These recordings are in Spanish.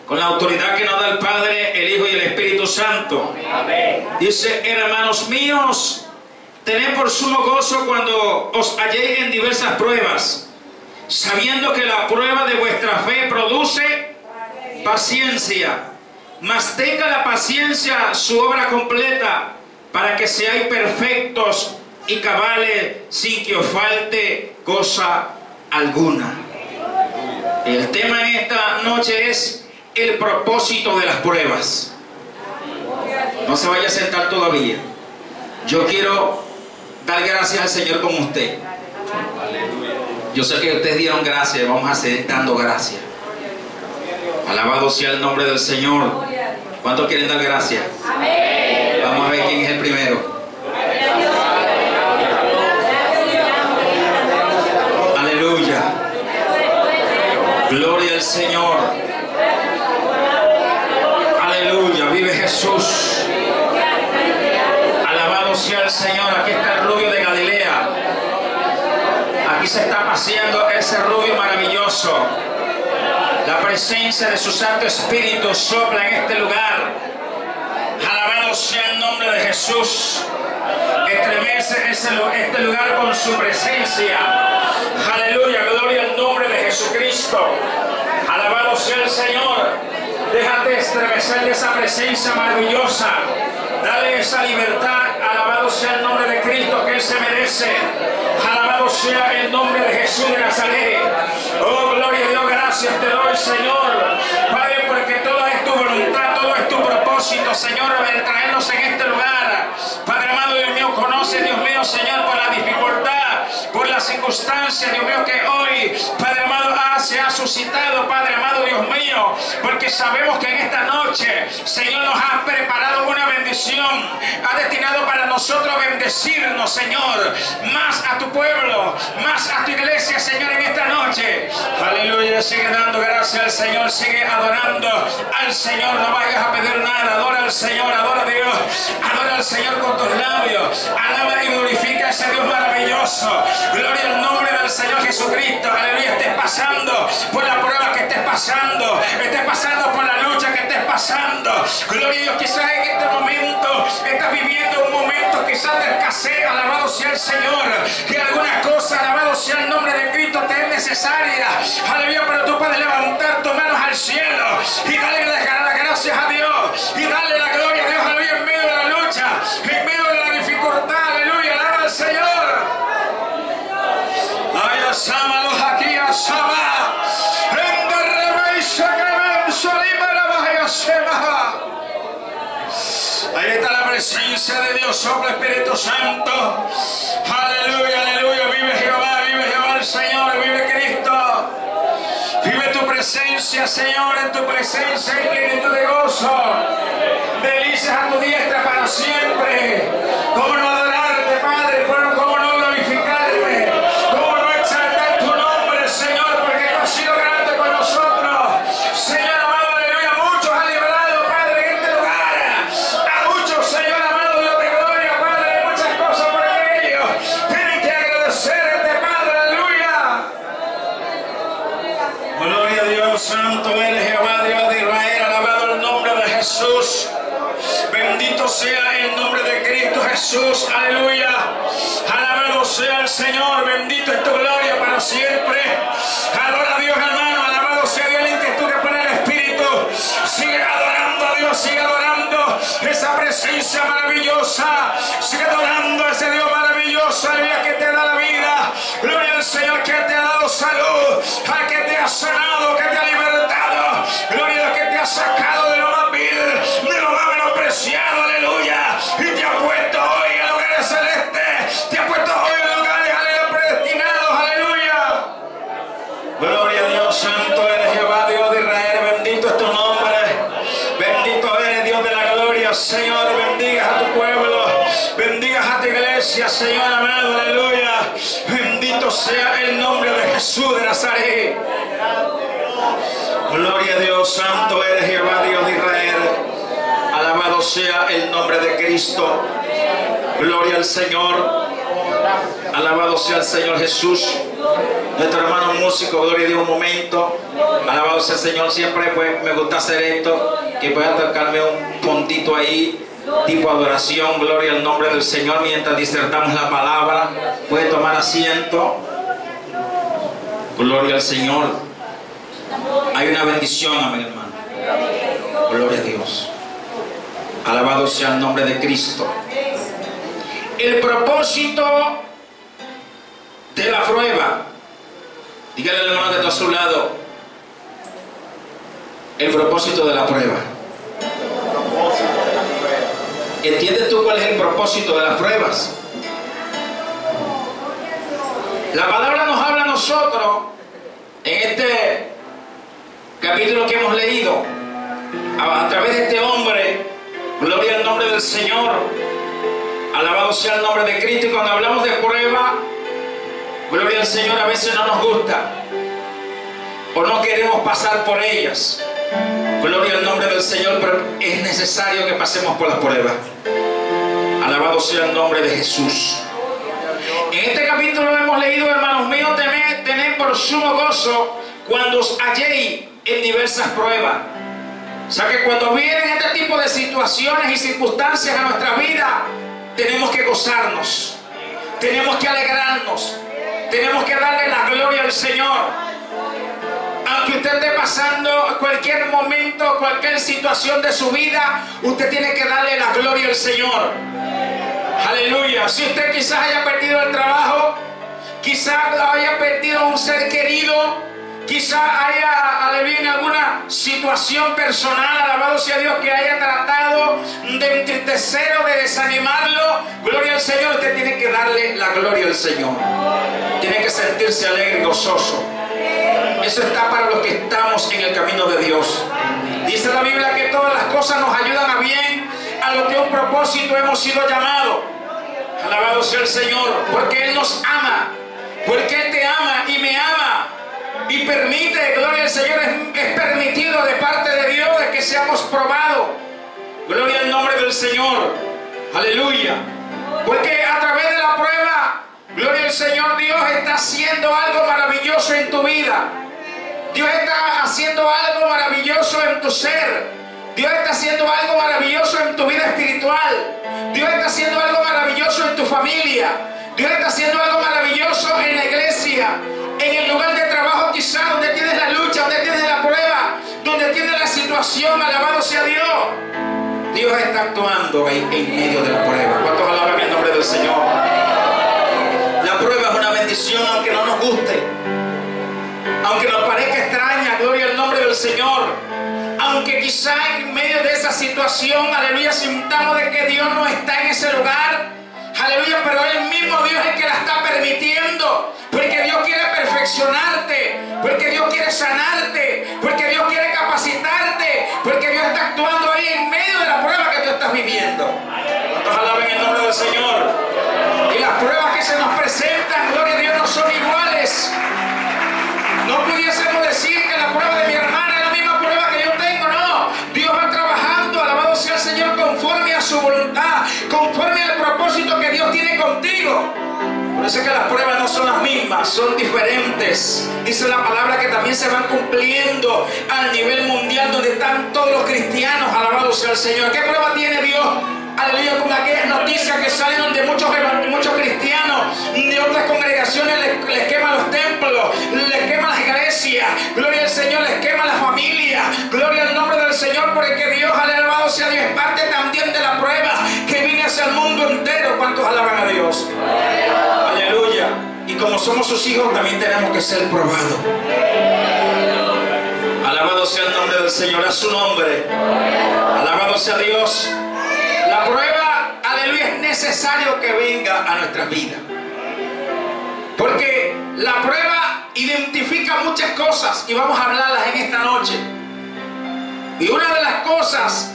con la autoridad que nos da el Padre, el Hijo y el Espíritu Santo. Amén. Dice: hermanos míos, tened por sumo gozo cuando os halléis en diversas pruebas, sabiendo que la prueba de vuestra fe produce paciencia. Mas tenga la paciencia su obra completa, para que seáis perfectos y cabales, sin que os falte cosa alguna. El tema en esta noche es el propósito de las pruebas. No se vaya a sentar todavía. Yo quiero dar gracias al Señor con usted. Yo sé que ustedes dieron gracias, vamos a seguir dando gracias. Alabado sea el nombre del Señor. ¿Cuántos quieren dar gracias? Amén. Vamos a ver quién es el primero. Aleluya. Gloria al Señor. Aleluya. Vive Jesús. Alabado sea el Señor. Aquí está el rubio de Galilea. Aquí se está paseando ese rubio maravilloso. La presencia de su Santo Espíritu sopla en este lugar. Alabado sea el nombre de Jesús. Estremece este lugar con su presencia. Aleluya, gloria al nombre de Jesucristo. Alabado sea el Señor. Déjate estremecer de esa presencia maravillosa. Dale esa libertad. Alabado sea el nombre de Cristo que Él se merece. Alabado sea el nombre de Jesús de Nazaret. Oh, gloria a Dios, gracias te doy, Señor. Padre, porque toda es tu voluntad, todo es tu propósito, Señor, al traernos en este lugar. Padre amado, Dios mío, conoce, Dios mío, Señor, por la dificultad, por las circunstancias, Dios mío, que hoy, Padre amado, se ha suscitado, Padre amado, Dios mío, porque sabemos que en esta noche, Señor, nos ha preparado una bendición, ha destinado para nosotros bendecirnos, Señor, más a tu pueblo, más a tu iglesia, Señor, en esta noche. Aleluya, sigue dando gracias al Señor, sigue adorando al Señor, no vayas a pedir nada, adora al Señor, adora a Dios, adora al Señor con tus labios, alaba y glorifica a ese Dios maravilloso. Gloria al nombre del Señor Jesucristo. Aleluya, estés pasando por la prueba que estés pasando por la lucha que estés pasando. Gloria a Dios, quizás en este momento estás viviendo un momento quizás de escasez. Alabado sea el Señor, que alguna cosa, alabado sea el nombre de Cristo, te es necesaria. Aleluya, pero tú puedes levantar tus manos al cielo y darle las gracias a Dios y darle la gloria a Dios. Aleluya, en medio de la lucha, en medio de la dificultad. Aleluya, alaba al Señor. Ay, asámalos aquí, asama. Ahí está la presencia de Dios, sopla Espíritu Santo. Aleluya, aleluya. Vive Jehová el Señor, vive Cristo. Vive tu presencia, Señor, en tu presencia hay plenitud de gozo. Delicias a tu diestra para siempre. ¿Cómo no adorarte, Padre? ¿Cómo no glorificarte? ¿Cómo no exaltar tu nombre, Señor? Porque tú has sido grande con nosotros. Señor amado, aleluya, muchos has librado, Padre, en este lugar. A muchos, Señor amado, Dios de gloria, Padre, hay muchas cosas por ellos. Tienen que agradecerte, Padre, aleluya. Gloria a Dios, santo eres Jehová, Dios de Israel, alabado el nombre de Jesús. Bendito sea el nombre de Cristo Jesús, aleluya. Alabado sea el Señor, bendito es tu gloria para siempre. Adora a Dios, hermano, alabado sea Dios, la inquietud que pone el Espíritu. Sigue adorando a Dios, sigue adorando esa presencia maravillosa. Sigue adorando a ese Dios maravilloso, aleluya, que te da la vida. Gloria al Señor que te ha dado salud, al que te ha sanado, que te ha libertado. Gloria a Dios que te ha sacado de lo más vil, de lo más menospreciado, aleluya. Y te ha puesto hoy en lugares celestes, te ha puesto hoy en lugares, aleluya, predestinados, aleluya. Gloria a Dios, santo eres Jehová, Dios de Israel, bendito es tu nombre. Bendito eres, Dios de la gloria, Señor, bendigas a tu pueblo, bendigas a tu iglesia, Señor amado, aleluya. Bendito sea el nombre de Jesús de Nazaret. Gloria a Dios, santo eres Jehová, Dios de Israel. Alabado sea el nombre de Cristo. Gloria al Señor. Alabado sea el Señor Jesús. Nuestro hermano músico, gloria a Dios, un momento. Alabado sea el Señor. Siempre pues me gusta hacer esto, que pueda tocarme un puntito ahí, tipo adoración, gloria al nombre del Señor, mientras disertamos la palabra. Puede tomar asiento. Gloria al Señor. Hay una bendición, amén, hermano. Gloria a Dios. Alabado sea el nombre de Cristo. El propósito de la prueba. Dígale al hermano que está a su lado. El propósito de la prueba. ¿Entiendes tú cuál es el propósito de las pruebas? La palabra nos habla a nosotros en este capítulo que hemos leído a través de este hombre. Gloria al nombre del Señor. Alabado sea el nombre de Cristo. Y cuando hablamos de prueba, gloria al Señor, a veces no nos gusta o no queremos pasar por ellas. Gloria al nombre del Señor, pero es necesario que pasemos por las pruebas. Alabado sea el nombre de Jesús. En este capítulo hemos leído, hermanos míos, tened por sumo gozo cuando os halléis en diversas pruebas. O sea que cuando vienen este tipo de situaciones y circunstancias a nuestra vida, tenemos que gozarnos, tenemos que alegrarnos, tenemos que darle la gloria al Señor. Aunque usted esté pasando cualquier momento, cualquier situación de su vida, usted tiene que darle la gloria al Señor. Aleluya. Si usted quizás haya perdido el trabajo, quizás haya perdido un ser querido, quizás haya, aleluya, en alguna situación personal, alabado sea Dios, que haya tratado de entristecer o de desanimarlo, gloria al Señor, usted tiene que darle la gloria al Señor. Tiene que sentirse alegre y gozoso. Eso está para los que estamos en el camino de Dios. Dice la Biblia que todas las cosas nos ayudan a bien a lo que un propósito hemos sido llamados. Alabado sea el Señor, porque Él nos ama, porque Él te ama y me ama y permite, gloria al Señor, es permitido de parte de Dios de que seamos probados. Gloria al nombre del Señor. Aleluya. Porque a través de la prueba, gloria al Señor, Dios está haciendo algo maravilloso en tu vida. Dios está haciendo algo maravilloso en tu ser. Dios está haciendo algo maravilloso en tu vida espiritual. Dios está haciendo algo maravilloso en tu familia. Dios está haciendo algo maravilloso en la iglesia, en el lugar de trabajo quizás, donde tienes la lucha, donde tienes la prueba, donde tienes la situación. Alabado sea Dios. Dios está actuando en medio de la prueba. ¿Cuántos alaban el nombre del Señor? La prueba es una bendición, aunque no nos guste, aunque nos parezca extraña, gloria al nombre del Señor. Aunque quizá en medio de esa situación, aleluya, sintamos de que Dios no está en ese lugar, aleluya, pero el mismo Dios es el que la está permitiendo, porque Dios quiere perfeccionarte, porque Dios quiere sanarte, porque Dios quiere capacitarte, porque Dios está actuando ahí en medio de la prueba que tú estás viviendo. ¿Cuántos alaben el nombre del Señor? Y las pruebas que se nos presentan, gloria a Dios, no son iguales. No pudiésemos decir que la prueba de mi hermana es la misma prueba que yo tengo, no. Dios va trabajando, alabado sea el Señor, conforme a su voluntad, conforme al propósito que Dios tiene contigo. Por eso es que las pruebas no son las mismas, son diferentes. Dice la palabra que también se van cumpliendo a nivel mundial, donde están todos los cristianos, alabado sea el Señor. ¿Qué prueba tiene Dios? Aleluya, con aquellas noticias que salen donde muchos cristianos de otras congregaciones les queman los templos, les queman las iglesias, gloria al Señor, les queman la familia, gloria al nombre del Señor, porque Dios, alabado sea Dios, es parte también de la prueba que viene hacia el mundo entero. ¿Cuántos alaban a Dios? Aleluya. Y como somos sus hijos, también tenemos que ser probados. Alabado sea el nombre del Señor, a su nombre. Alabado sea Dios. La prueba, aleluya, es necesario que venga a nuestras vidas. Porque la prueba identifica muchas cosas y vamos a hablarlas en esta noche. Y una de las cosas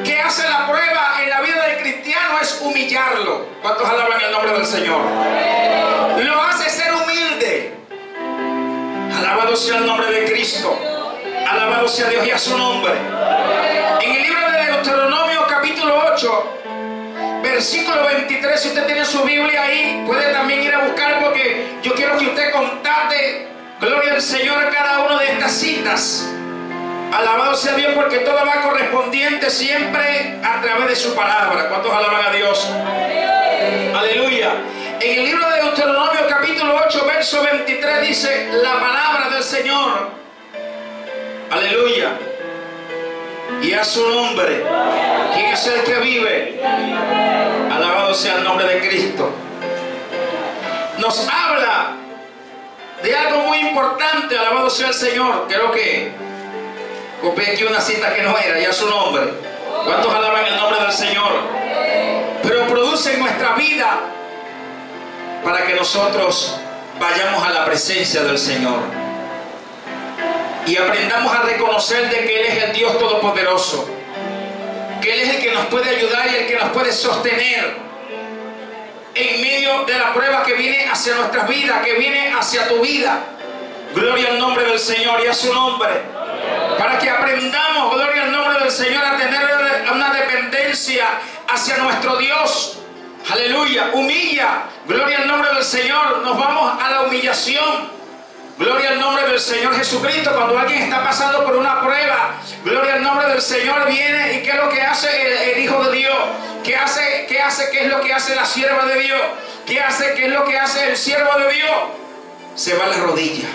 que hace la prueba en la vida del cristiano es humillarlo. ¿Cuántos alaban el nombre del Señor? Lo hace ser humilde. Alabado sea el nombre de Cristo. Alabado sea Dios y a su nombre. En el libro de Deuteronomio capítulo 8, versículo 23, si usted tiene su Biblia ahí, puede también ir a buscar, porque yo quiero que usted constate, gloria al Señor, cada una de estas citas. Alabado sea Dios, porque todo va correspondiente siempre a través de su palabra. ¿Cuántos alaban a Dios? Aleluya. En el libro de Deuteronomio capítulo 8 verso 23 dice la palabra del Señor. Aleluya. Y a su nombre, ¿quién es el que vive? Alabado sea el nombre de Cristo. Nos habla de algo muy importante. Alabado sea el Señor. Creo que copié aquí una cita que no era. Y a su nombre. ¿Cuántos alaban el nombre del Señor? Pero produce en nuestra vida para que nosotros vayamos a la presencia del Señor y aprendamos a reconocer de que Él es el Dios Todopoderoso, que Él es el que nos puede ayudar y el que nos puede sostener en medio de la prueba que viene hacia nuestras vidas, que viene hacia tu vida. Gloria al nombre del Señor y a su nombre, para que aprendamos, gloria al nombre del Señor, a tener una dependencia hacia nuestro Dios. Aleluya. Humilla, gloria al nombre del Señor. Nos vamos a la humillación. Gloria al nombre del Señor Jesucristo. Cuando alguien está pasando por una prueba, gloria al nombre del Señor, viene y ¿qué es lo que hace el Hijo de Dios? ¿Qué hace? ¿Qué es lo que hace la sierva de Dios? ¿Qué es lo que hace el siervo de Dios? Se va a la rodilla,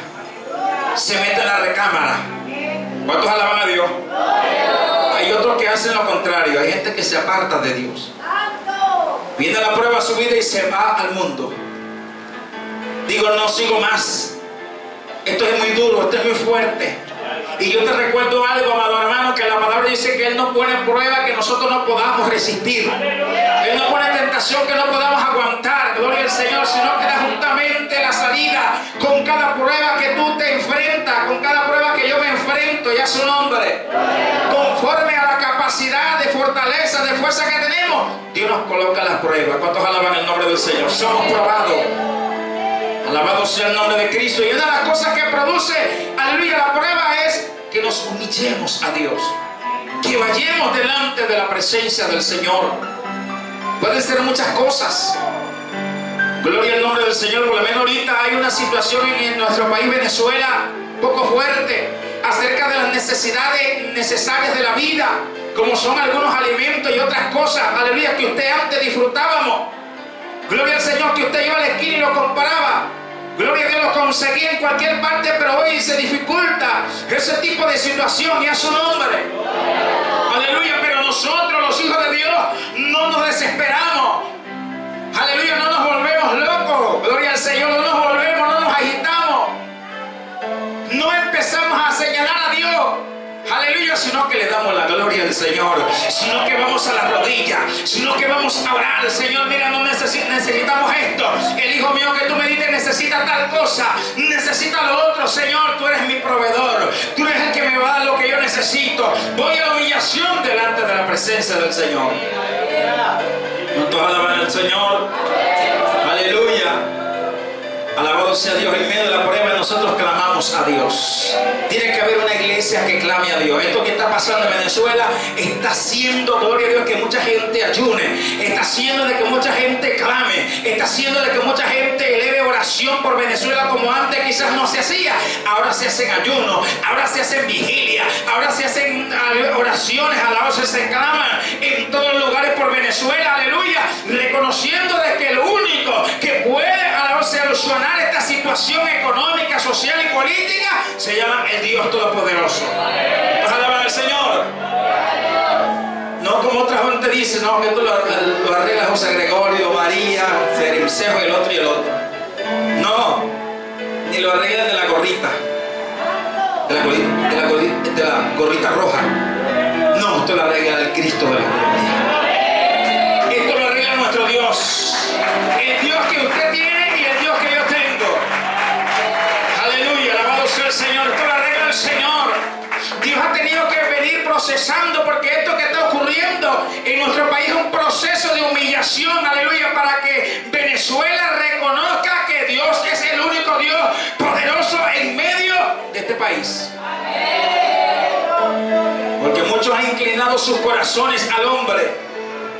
se mete en la recámara. ¿Cuántos alaban a Dios? Hay otros que hacen lo contrario. Hay gente que se aparta de Dios. Viene la prueba a su vida y se va al mundo. Digo, no sigo más. Esto es muy duro, esto es muy fuerte. Y yo te recuerdo algo, amado hermano, que la palabra dice que Él no pone prueba que nosotros no podamos resistir. Él no pone tentación que no podamos aguantar, gloria al Señor, sino que da justamente la salida con cada prueba que tú te enfrentas, con cada prueba que yo me enfrento, y a su nombre. Conforme a la capacidad de fortaleza, de fuerza que tenemos, Dios nos coloca las pruebas. ¿Cuántos alaban el nombre del Señor? Somos probados. Alabado sea el nombre de Cristo. Y una de las cosas que produce, aleluya, la prueba es que nos humillemos a Dios, que vayamos delante de la presencia del Señor. Pueden ser muchas cosas. Gloria al nombre del Señor. Por lo menos ahorita hay una situación en nuestro país, Venezuela, poco fuerte, acerca de las necesidades necesarias de la vida, como son algunos alimentos y otras cosas, aleluya, que usted antes disfrutábamos. Gloria al Señor, que usted iba a la esquina y lo compraba. Gloria a Dios, lo conseguía en cualquier parte, pero hoy se dificulta ese tipo de situación, y a su nombre. Aleluya, pero nosotros, los hijos de Dios, no nos desesperamos. Aleluya, no nos volvemos locos. Gloria al Señor, no nos volvemos, no nos agitamos. No empezamos a señalar a Dios. Aleluya, sino que le damos la gloria al Señor, sino que vamos a la rodilla, sino que vamos a orar. Señor, mira, no necesitamos esto. El hijo mío que tú me diste necesita tal cosa, necesita lo otro. Señor, tú eres mi proveedor, tú eres el que me va a dar lo que yo necesito. Voy a la humillación delante de la presencia del Señor. ¿Cuántos alaban al Señor? Aleluya. Alabado sea Dios. En medio de la prueba nosotros clamamos a Dios. Tiene que haber una iglesia que clame a Dios. Esto que está pasando en Venezuela está haciendo, gloria a Dios, que mucha gente ayune. Está haciendo de que mucha gente clame. Está haciendo de que mucha gente eleve oración por Venezuela, como antes quizás no se hacía. Ahora se hacen ayunos, ahora se hacen vigilia, ahora se hacen oraciones, alabanzas, se claman en todos los lugares por Venezuela, aleluya, reconociendo de que el único que puede solucionar esta situación económica, social y política se llama el Dios Todopoderoso. Alaban al Señor. No como otra gente dice, no, que esto lo arregla José Gregorio, María, Cerimcejo, el otro y el otro. No, ni lo arreglan de la gorrita, de la gorrita roja. No, esto lo arregla el Cristo de la gloria. Esto lo arregla nuestro Dios, el Dios que usted tiene y el Dios que yo tengo. Aleluya, alabado sea el Señor. Esto lo arregla el Señor. Dios ha tenido que venir procesando, porque esto que está ocurriendo en nuestro país es un proceso de humillación, aleluya, para que Venezuela reconozca que Dios es el único Dios poderoso en medio de este país. Porque muchos han inclinado sus corazones al hombre,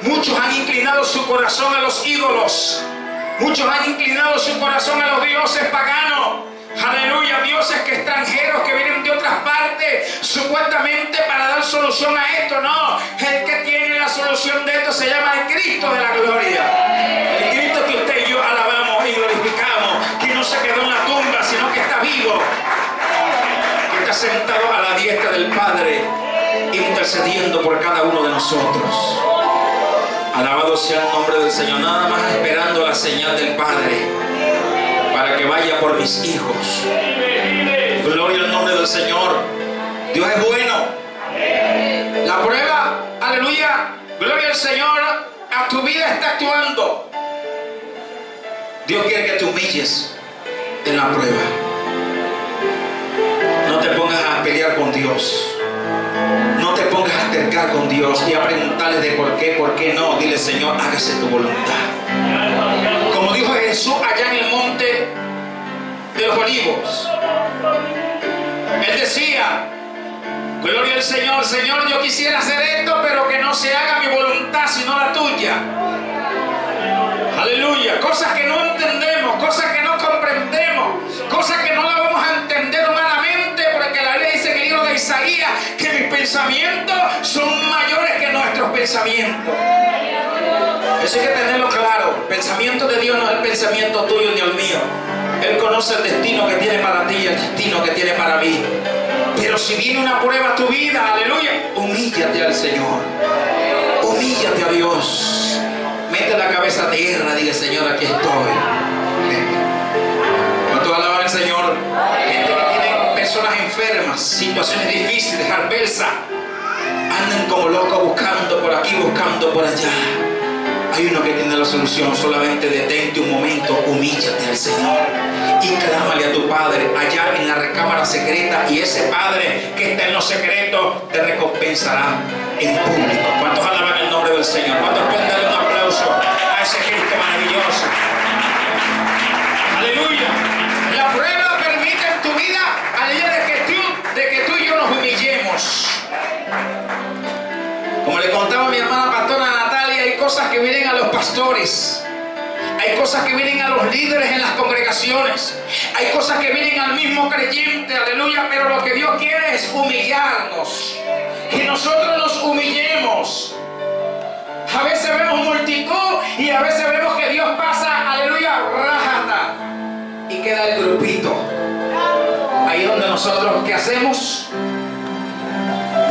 Muchos han inclinado su corazón a los ídolos. Muchos han inclinado su corazón a los dioses paganos. Aleluya, dioses que extranjeros que vienen de otras partes, supuestamente para dar solución a esto. No, el que tiene la solución de esto se llama el Cristo de la gloria. El Cristo que usted y yo alabamos y glorificamos, que no se quedó en la tumba, sino que está vivo, que está sentado a la diestra del Padre, intercediendo por cada uno de nosotros. Alabado sea el nombre del Señor. Nada más esperando la señal del Padre para que vaya por mis hijos. Gloria al nombre del Señor. Dios es bueno. La prueba, aleluya, gloria al Señor, a tu vida está actuando. Dios quiere que te humilles en la prueba. No te pongas a pelear con Dios. No te pongas a altercar con Dios y a preguntarle de por qué no. Dile, Señor, hágase tu voluntad. Como dijo Jesús allá en el monte de los Olivos. Él decía, gloria al Señor, Señor, yo quisiera hacer esto, pero que no se haga mi voluntad, sino la tuya. Aleluya. Cosas que no entendemos, cosas que no comprendemos, cosas que no las vamos a entender humanamente, porque la Biblia dice en el libro de Isaías que mis pensamientos son mayores que nuestros pensamientos. Eso hay que tenerlo claro. El pensamiento de Dios no es el pensamiento tuyo ni el mío. Él conoce el destino que tiene para ti y el destino que tiene para mí. Pero si viene una prueba a tu vida, aleluya, humíllate al Señor. Humíllate a Dios. Mete la cabeza a tierra, diga, Señor, aquí estoy. ¿Cuántos alaban al Señor? Gente que tiene personas enfermas, situaciones difíciles, adversas, andan como locos buscando por aquí, buscando por allá. Hay uno que tiene la solución. Solamente detente un momento, humíllate al Señor y clámale a tu Padre allá en la recámara secreta, y ese Padre que está en los secretos te recompensará en público. ¿Cuántos alaban el nombre del Señor? ¿Cuántos pueden darle un aplauso a ese Cristo maravilloso? Aleluya. La prueba permite en tu vida, aleluya, de que tú y yo nos humillemos. Como le contaba a mi hermana pastora Natalia, hay cosas que vienen a los pastores, hay cosas que vienen a los líderes en las congregaciones, hay cosas que vienen al mismo creyente, aleluya, pero lo que Dios quiere es humillarnos, que nosotros nos humillemos. A veces vemos multitud y a veces vemos que Dios pasa, aleluya, rájata, y queda el grupito. Ahí donde nosotros, ¿qué hacemos?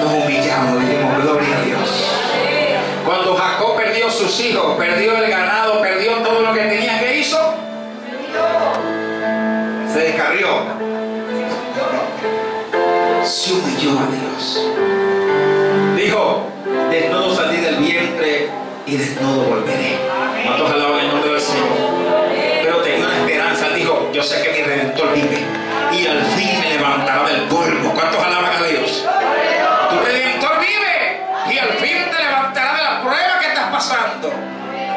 Nos humillamos, decimos gloria a Dios. Cuando Jacob perdió sus hijos, perdió el ganado, perdió todo lo que tenía, ¿qué hizo? Se descarrió. Se humilló a Dios. Dijo, desnudo salí del vientre y desnudo volveré. ¿Cuántos alaban el nombre del Señor? Pero tenía una esperanza. Dijo, yo sé que mi Redentor vive y al fin me levantará del polvo. ¿Cuántos alaban a Dios? Tu Redentor vive y al fin te levantará de la prueba que estás pasando,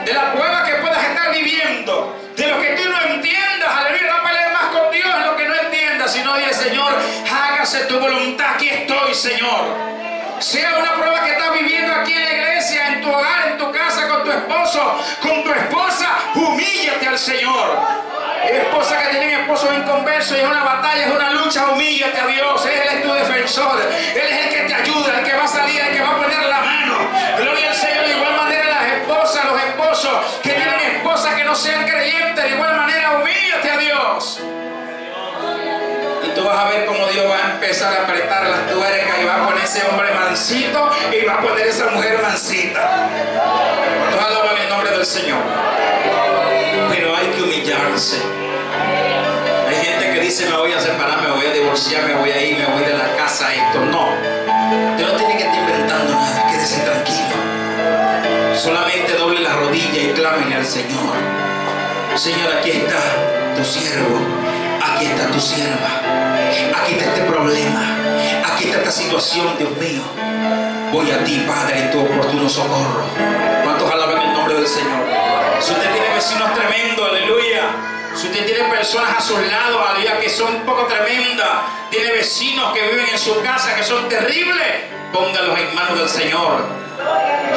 de la prueba que puedas estar viviendo, de lo que tú no entiendas. Aleluya, no pelees más con Dios en lo que no entiendas, sino dile, Señor, hágase tu voluntad, aquí estoy, Señor. Sea una prueba que estás viviendo aquí en la iglesia, en tu hogar, en tu casa, con tu esposo, con tu esposa, humíllate al Señor. Esposa que tienen esposos inconversos, es una batalla, es una lucha, humíllate a Dios. Él es tu defensor, Él es el que te ayuda, el que va a salir, el que va a poner la mano. Gloria al Señor. De igual manera las esposas, los esposos que tienen esposas que no sean creyentes, de igual manera humíllate a Dios. Y tú vas a ver cómo Dios va a empezar a apretar las tuercas y va a poner ese hombre mansito y va a poner esa mujer mansita. Todos alaban el nombre del Señor. Pero hay que humillarse. Hay gente que dice, me voy a separar, me voy a divorciar, me voy a ir, me voy de la casa, esto. No. Usted no tiene que estar inventando nada, quédese tranquilo. Solamente doble la rodilla y clámele al Señor. Señor, aquí está tu siervo, aquí está tu sierva, aquí está este problema, aquí está esta situación, Dios mío. Voy a ti, Padre, en tu oportuno socorro. ¿Cuántos alaban el nombre del Señor? Si usted tiene vecinos tremendos, aleluya. Si usted tiene personas a sus lados, aleluya, que son un poco tremendas, tiene vecinos que viven en su casa que son terribles, póngalos en manos del Señor.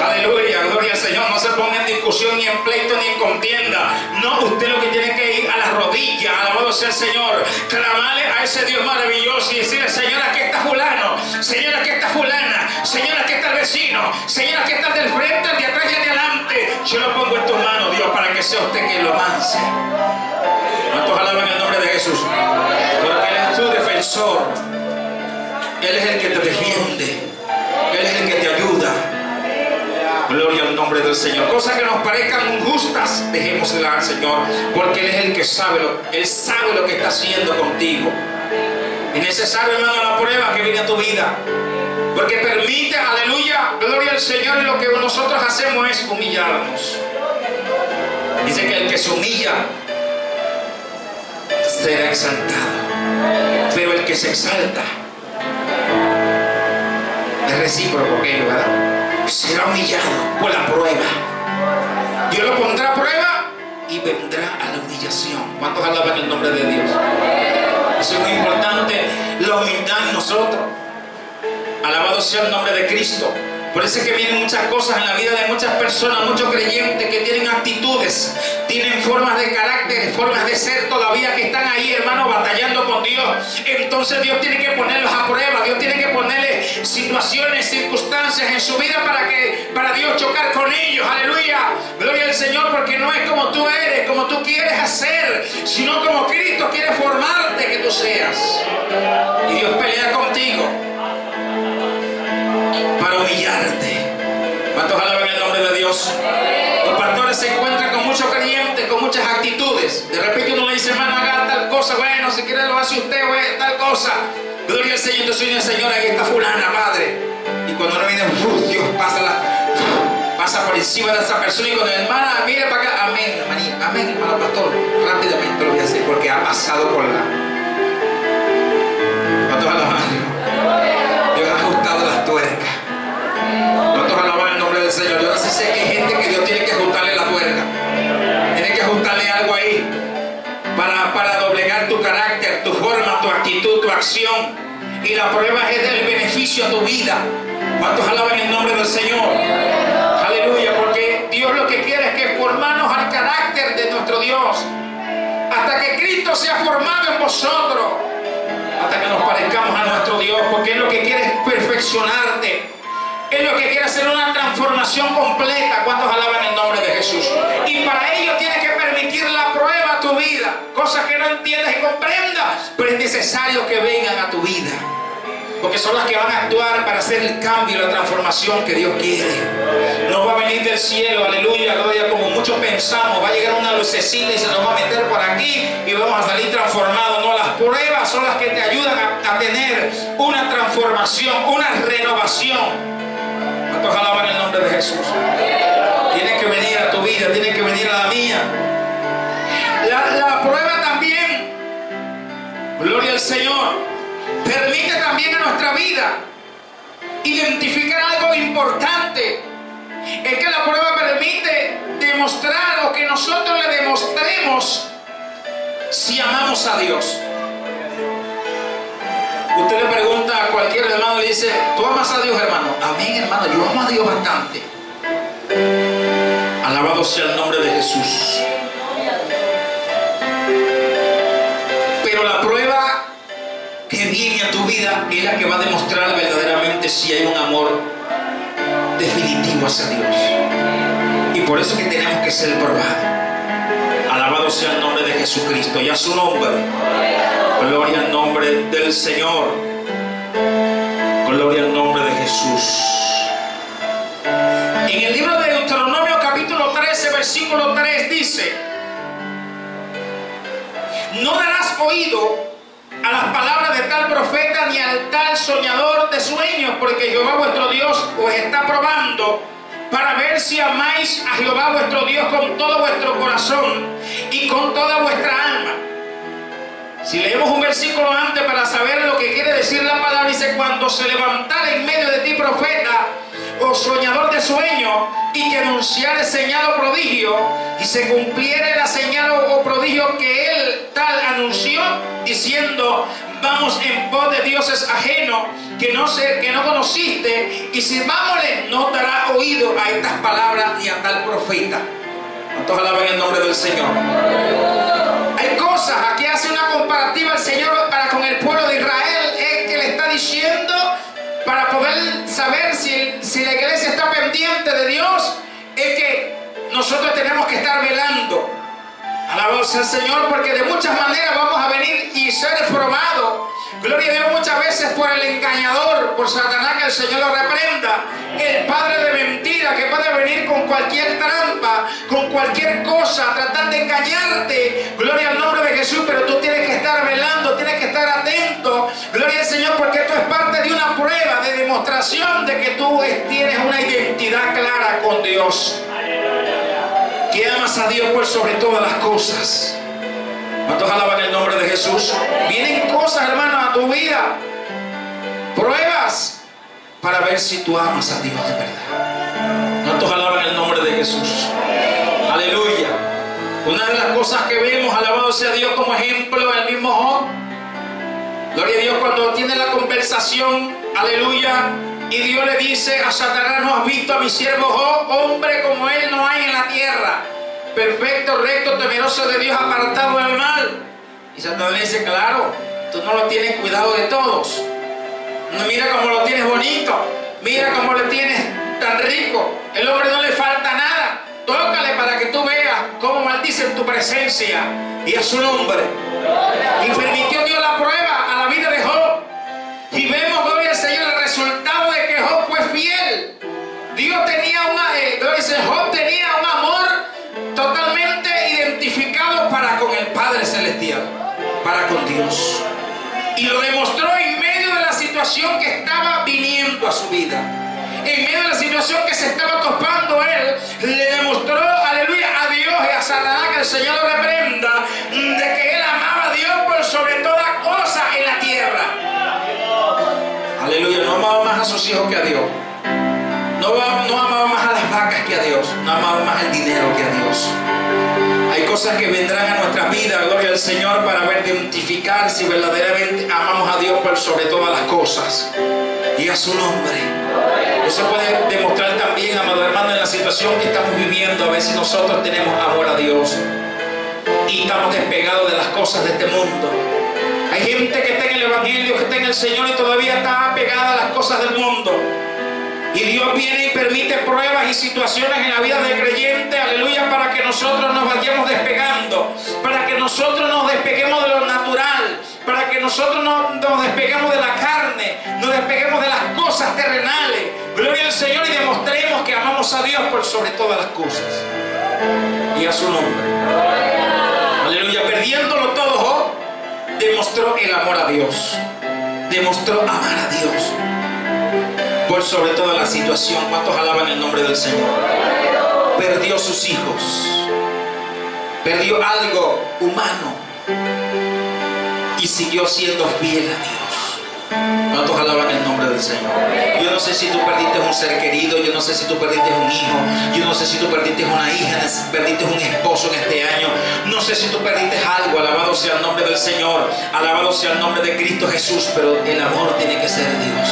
Aleluya, gloria al Señor. ponga en discusión, ni en pleito, ni en contienda. No, usted lo que tiene que ir a las rodillas, alabado sea el Señor, clamarle a ese Dios maravilloso y decirle: Señor, aquí está fulano, Señor, aquí está fulana, Señor, aquí está el vecino, Señor, aquí está el del frente, el de atrás y el de adelante. Yo lo pongo en tus manos, Dios, para que sea usted quien lo avance. ¿Cuántos alaban el nombre de Jesús? Porque Él es tu defensor. Él es el que te defiende. Él es el que te ayuda. Gloria al nombre del Señor. Cosas que nos parezcan injustas, dejémoslas al Señor, porque Él es el que sabe Él sabe lo que está haciendo contigo. Es necesario, hermano, la prueba que viene a tu vida, porque permite, aleluya, gloria al Señor, y lo que nosotros hacemos es humillarnos. Dice que el que se humilla será exaltado, pero el que se exalta es recíproco, ¿verdad? Será humillado por la prueba. Dios lo pondrá a prueba y vendrá a la humillación. ¿Cuántos alaban el nombre de Dios? Eso es muy importante, la humildad en nosotros. Alabado sea el nombre de Cristo. Por eso es que vienen muchas cosas en la vida de muchas personas, muchos creyentes que tienen actitudes, tienen formas de carácter, formas de ser todavía que están ahí, hermanos, batallando con Dios. Entonces Dios tiene que ponerlos a prueba, Dios tiene que ponerle situaciones, circunstancias en su vida para Dios chocar con ellos. Aleluya, gloria al Señor, porque no es como tú eres, como tú quieres hacer, sino como Cristo quiere formarte que tú seas. Y Dios pelea contigo para humillarte. ¿Cuántos alaban el nombre de Dios? Los pastores se encuentran con muchos creyentes, con muchas actitudes. De repente uno le dice: hermano, haga tal cosa. Bueno, si quiere lo hace usted, tal cosa. Gloria al Señor. Entonces dice: Señor, aquí está fulana, Padre. Y cuando uno viene, Dios pasa por encima de esa persona. Y cuando la hermana mire para acá: amén, hermanita, amén, hermano pastor. Rápidamente lo voy a hacer porque ha pasado por la. ¿Cuántos alaban? Dios ha ajustado las tuercas. ¿Cuántos alaban el nombre del Señor? Yo sí sé que hay gente que Dios tiene que ajustarle la tuerca. Tiene que ajustarle algo ahí para doblegar tu carácter, tu forma, tu actitud, tu acción. Y la prueba es del beneficio a tu vida. ¿Cuántos alaban el nombre del Señor? Aleluya, porque Dios lo que quiere es que formamos al carácter de nuestro Dios. Hasta que Cristo sea formado en vosotros. Hasta que nos parezcamos a nuestro Dios, porque Él lo que quiere es perfeccionarte. Él lo que quiere hacer una transformación completa. ¿Cuántos alaban el nombre de Jesús? Y para ello tiene que permitir la prueba a tu vida, cosas que no entiendas y comprendas, pero es necesario que vengan a tu vida, porque son las que van a actuar para hacer el cambio y la transformación que Dios quiere. No va a venir del cielo, aleluya, gloria, como muchos pensamos, va a llegar una lucecita y se nos va a meter por aquí y vamos a salir transformados. No, las pruebas son las que te ayudan a tener una transformación, una renovación. ¿Cuántos alaban el nombre de Jesús? Tiene que venir a tu vida, tiene que venir a la mía. La prueba también, gloria al Señor, permite también a nuestra vida identificar algo importante. Es que la prueba permite demostrar, o que nosotros le demostremos si amamos a Dios. Usted le pregunta a cualquier hermano y le dice: ¿tú amas a Dios, hermano? Amén, hermano, yo amo a Dios bastante. Alabado sea el nombre de Jesús. Pero la prueba que viene a tu vida es la que va a demostrar verdaderamente si hay un amor definitivo hacia Dios. Y por eso es que tenemos que ser probados. Alabado sea el nombre de Jesucristo y a su nombre. Gloria al nombre del Señor. Gloria al nombre de Jesús. En el libro de Deuteronomio capítulo 13 versículo 3 dice: no darás oído a las palabras de tal profeta ni al tal soñador de sueños, porque Jehová vuestro Dios os está probando para ver si amáis a Jehová vuestro Dios con todo vuestro corazón y con toda vuestra alma. Si leemos un versículo antes para saber lo que quiere decir la palabra, dice: cuando se levantara en medio de ti profeta o soñador de sueño, y que anunciare señal o prodigio, y se cumpliere la señal o prodigio que él tal anunció, diciendo: vamos en pos de dioses ajenos que no conociste, y sirvámosle, no dará oído a estas palabras ni a tal profeta. ¿Cuántos alaban el nombre del Señor? Hay cosas, aquí hace una comparativa el Señor para con el pueblo de Israel, es que le está diciendo para poder saber si la iglesia está pendiente de Dios, es que nosotros tenemos que estar velando. Alabado sea el Señor, porque de muchas maneras vamos a venir y ser probados. Gloria a Dios, muchas veces por el engañador, por Satanás, que el Señor lo reprenda. El padre de mentira que puede venir con cualquier trampa, con cualquier cosa, tratar de engañarte. Gloria al nombre de Jesús, pero tú tienes que estar velando, tienes que estar atento. Gloria al Señor, porque esto es parte de una prueba, de demostración de que tú tienes una identidad clara con Dios. Que amas a Dios por sobre todas las cosas. ¿Cuántos alaban el nombre de Jesús? Vienen cosas, hermanos, a tu vida, pruebas, para ver si tú amas a Dios de verdad. ¿Cuántos alaban el nombre de Jesús? Aleluya. Una de las cosas que vemos, alabado sea Dios, como ejemplo, el mismo Job. Gloria a Dios, cuando tiene la conversación, aleluya, y Dios le dice a Satanás: ¿no has visto a mi siervo Job? Hombre como él no hay en la tierra, perfecto, recto, temeroso de Dios, apartado del mal. Y Satanás le dice: claro, tú no lo tienes cuidado de todos. Mira cómo lo tienes bonito, mira cómo lo tienes tan rico. El hombre no le falta nada. Tócale para que tú veas cómo maldice en tu presencia y a su nombre. Y permitió Dios la prueba a la vida de Job. Y vemos, gloria al Señor, el resultado de que Job fue fiel. Dios tenía Job tenía un amor totalmente identificado para con el Padre Celestial, para con Dios. Y lo demostró en medio de la situación que estaba viniendo a su vida. En medio de la situación que se estaba topando él, le demostró, aleluya, a Dios y a Satanás, que el Señor lo reprenda, de que él amaba a Dios por sobre toda cosa en la tierra. Aleluya, no amaba más a sus hijos que a Dios. No amaba más a las vacas que a Dios. No amaba más el dinero que a Dios. Hay cosas que vendrán a nuestra vida, gloria al Señor, para ver, identificar si verdaderamente amamos a Dios por sobre todas las cosas y a su nombre. Eso puede demostrar también, amado hermano, en la situación que estamos viviendo, a ver si nosotros tenemos amor a Dios y estamos despegados de las cosas de este mundo. Hay gente que está en el Evangelio, que está en el Señor y todavía está pegada a las cosas del mundo. Y Dios viene y permite pruebas y situaciones en la vida del creyente, aleluya, para que nosotros nos vayamos despegando, para que nosotros nos despeguemos de lo natural, para que nosotros nos despeguemos de la carne, nos despeguemos de las cosas terrenales. Gloria al Señor, y demostremos que amamos a Dios por sobre todas las cosas y a su nombre. Aleluya, perdiéndolo todo, Job demostró el amor a Dios, demostró amar a Dios por sobre toda la situación. ¿Cuántos alaban el nombre del Señor? Perdió sus hijos, perdió algo humano y siguió siendo fiel a Dios. ¿Cuántos alaban el nombre del Señor? Yo no sé si tú perdiste un ser querido, yo no sé si tú perdiste un hijo, yo no sé si tú perdiste una hija, perdiste un esposo en este año, no sé si tú perdiste algo. Alabado sea el nombre del Señor, alabado sea el nombre de Cristo Jesús, pero el amor tiene que ser Dios.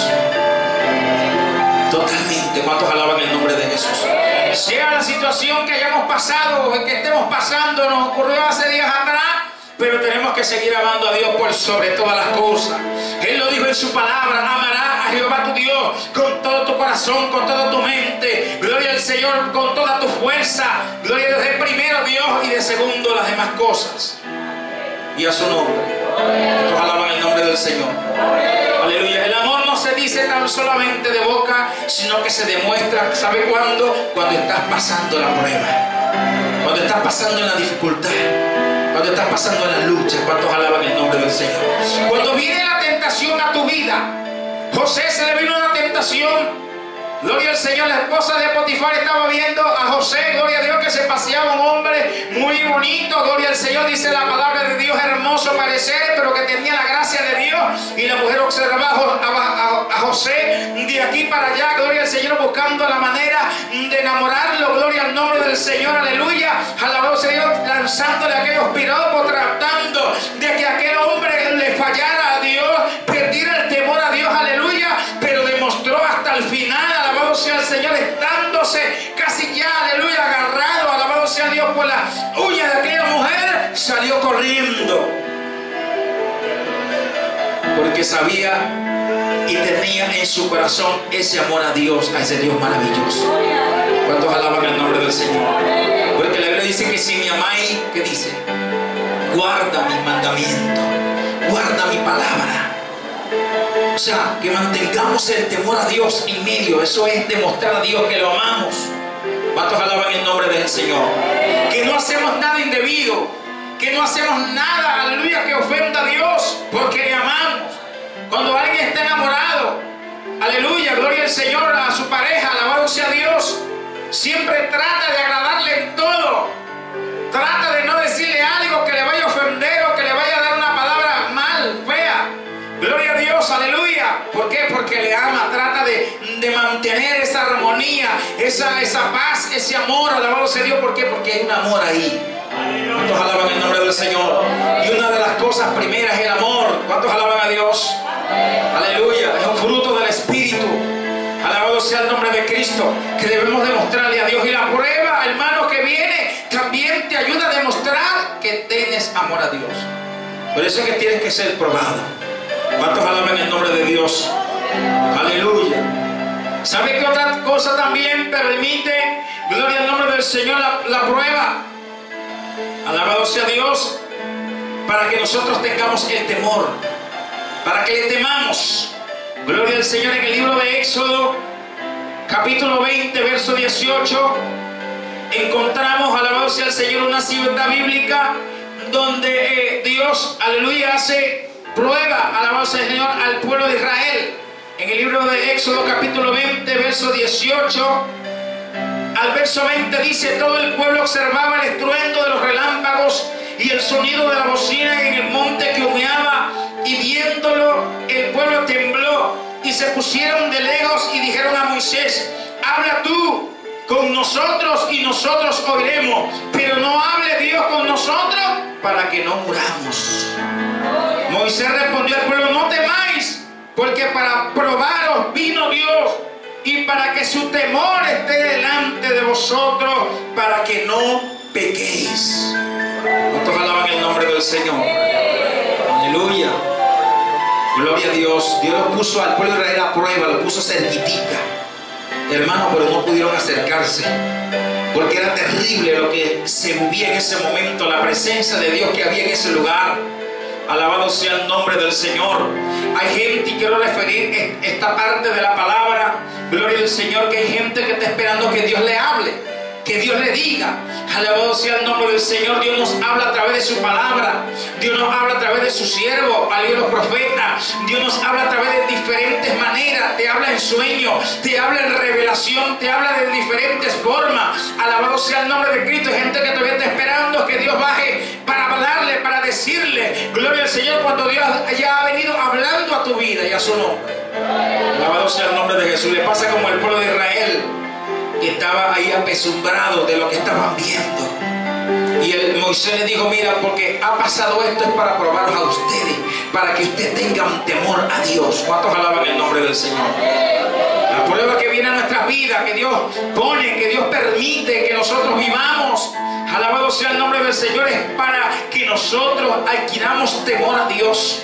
Totalmente. ¿Cuántos alaban el nombre de Jesús? Sea la situación que hayamos pasado o que estemos pasando, nos ocurrió hace días atrás, pero tenemos que seguir amando a Dios por sobre todas las cosas. Él lo dijo en su palabra: amarás a Jehová tu Dios con todo tu corazón, con toda tu mente. Gloria al Señor con toda tu fuerza. Gloria a Dios de primero Dios y de segundo las demás cosas. Y a su nombre. ¿Cuántos alaban el nombre del Señor? Aleluya. El amor no se dice tan solamente de boca, sino que se demuestra, ¿sabe cuándo? Cuando estás pasando la prueba, cuando estás pasando en la dificultad, cuando estás pasando en la lucha. ¿Cuántos alaban el nombre del Señor? Cuando viene la tentación a tu vida, José se le vino una tentación. Gloria al Señor, la esposa de Potifar estaba viendo a José, gloria a Dios, que se paseaba un hombre muy bonito, gloria al Señor, dice la palabra de Dios, hermoso parecer, pero que tenía la gracia de Dios. Y la mujer observaba a José de aquí para allá, gloria al Señor, buscando la manera de enamorarlo, gloria al nombre del Señor, aleluya, alabado sea Dios, lanzándole aquellos piropos, tratando de que aquel hombre le fallara a Dios. viéndose casi ya, aleluya, agarrado, alabado sea Dios, por las uñas de aquella mujer, salió corriendo. Porque sabía y tenía en su corazón ese amor a Dios, a ese Dios maravilloso. ¿Cuántos alaban el nombre del Señor? Porque la Biblia dice que si me amáis, ¿qué dice? Guarda mis mandamientos, guarda mi palabra. O sea, que mantengamos el temor a Dios en medio. Eso es demostrar a Dios que lo amamos. ¿Cuántos alaban el nombre del Señor? Que no hacemos nada indebido, que no hacemos nada, aleluya, que ofenda a Dios, porque le amamos. Cuando alguien está enamorado, aleluya, gloria al Señor, a su pareja, alabado sea Dios, siempre trata de agradarle en todo. Trata de no decirle algo que le vaya a ofender o que le vaya a dar una palabra mal, fea. Gloria a Dios, aleluya. ¿Por qué? Porque le ama. Trata de mantener esa armonía, esa paz, ese amor, alabado sea Dios. ¿Por qué? Porque hay un amor ahí. ¿Cuántos alaban el nombre del Señor? Y una de las cosas primeras es el amor. ¿Cuántos alaban a Dios? Aleluya. Es un fruto del Espíritu. Alabado sea el nombre de Cristo, que debemos demostrarle a Dios. Y la prueba, hermano, que viene también te ayuda a demostrar que tienes amor a Dios. Por eso es que tienes que ser probado. ¿Cuántos alaban el nombre de Dios? Aleluya. ¿Sabe qué otra cosa también permite, gloria al nombre del Señor, la prueba? Alabado sea Dios, para que nosotros tengamos el temor, para que le temamos. Gloria al Señor. En el libro de Éxodo, capítulo 20, verso 18, encontramos, alabado sea el Señor, una cita bíblica donde Dios, aleluya, hace prueba, alabado sea el Señor, al pueblo de Israel. En el libro de Éxodo, capítulo 20, verso 18 al verso 20 dice: todo el pueblo observaba el estruendo de los relámpagos y el sonido de la bocina en el monte que humeaba, y viéndolo el pueblo tembló y se pusieron de lejos y dijeron a Moisés: habla tú con nosotros y nosotros oiremos, pero no hable Dios con nosotros para que no muramos. Moisés respondió al pueblo: no temáis, porque para probaros vino Dios, y para que su temor esté delante de vosotros, para que no pequéis. ¿Cuántos alaban el nombre del Señor? Aleluya. Gloria a Dios. Dios lo puso al pueblo de Israel a prueba, lo puso cerquitica, hermano, pero no pudieron acercarse, porque era terrible lo que se vivía en ese momento, la presencia de Dios que había en ese lugar. Alabado sea el nombre del Señor. Hay gente, y quiero referir esta parte de la palabra, gloria al Señor, que hay gente que está esperando que Dios le hable, que Dios le diga. Alabado sea el nombre del Señor. Dios nos habla a través de su palabra, Dios nos habla a través de su siervo, a los profetas. Dios nos habla a través de diferentes maneras. Te habla en sueños, te habla en revelación, te habla de diferentes formas. Alabado sea el nombre de Cristo. Hay gente que todavía está esperando que Dios baje para hablarle, para decirle, gloria al Señor, cuando Dios ya ha venido hablando a tu vida y a su nombre. Alabado sea el nombre de Jesús. Le pasa como el pueblo de Israel, que estaba ahí apesumbrado de lo que estaban viendo. Y el Moisés le dijo: mira, porque ha pasado esto, es para probaros a ustedes, para que ustedes tengan temor a Dios. ¿Cuántos alaban el nombre del Señor? La prueba que viene a nuestras vidas, que Dios pone, que Dios permite que nosotros vivamos, alabado sea el nombre del Señor, es para que nosotros adquiramos temor a Dios,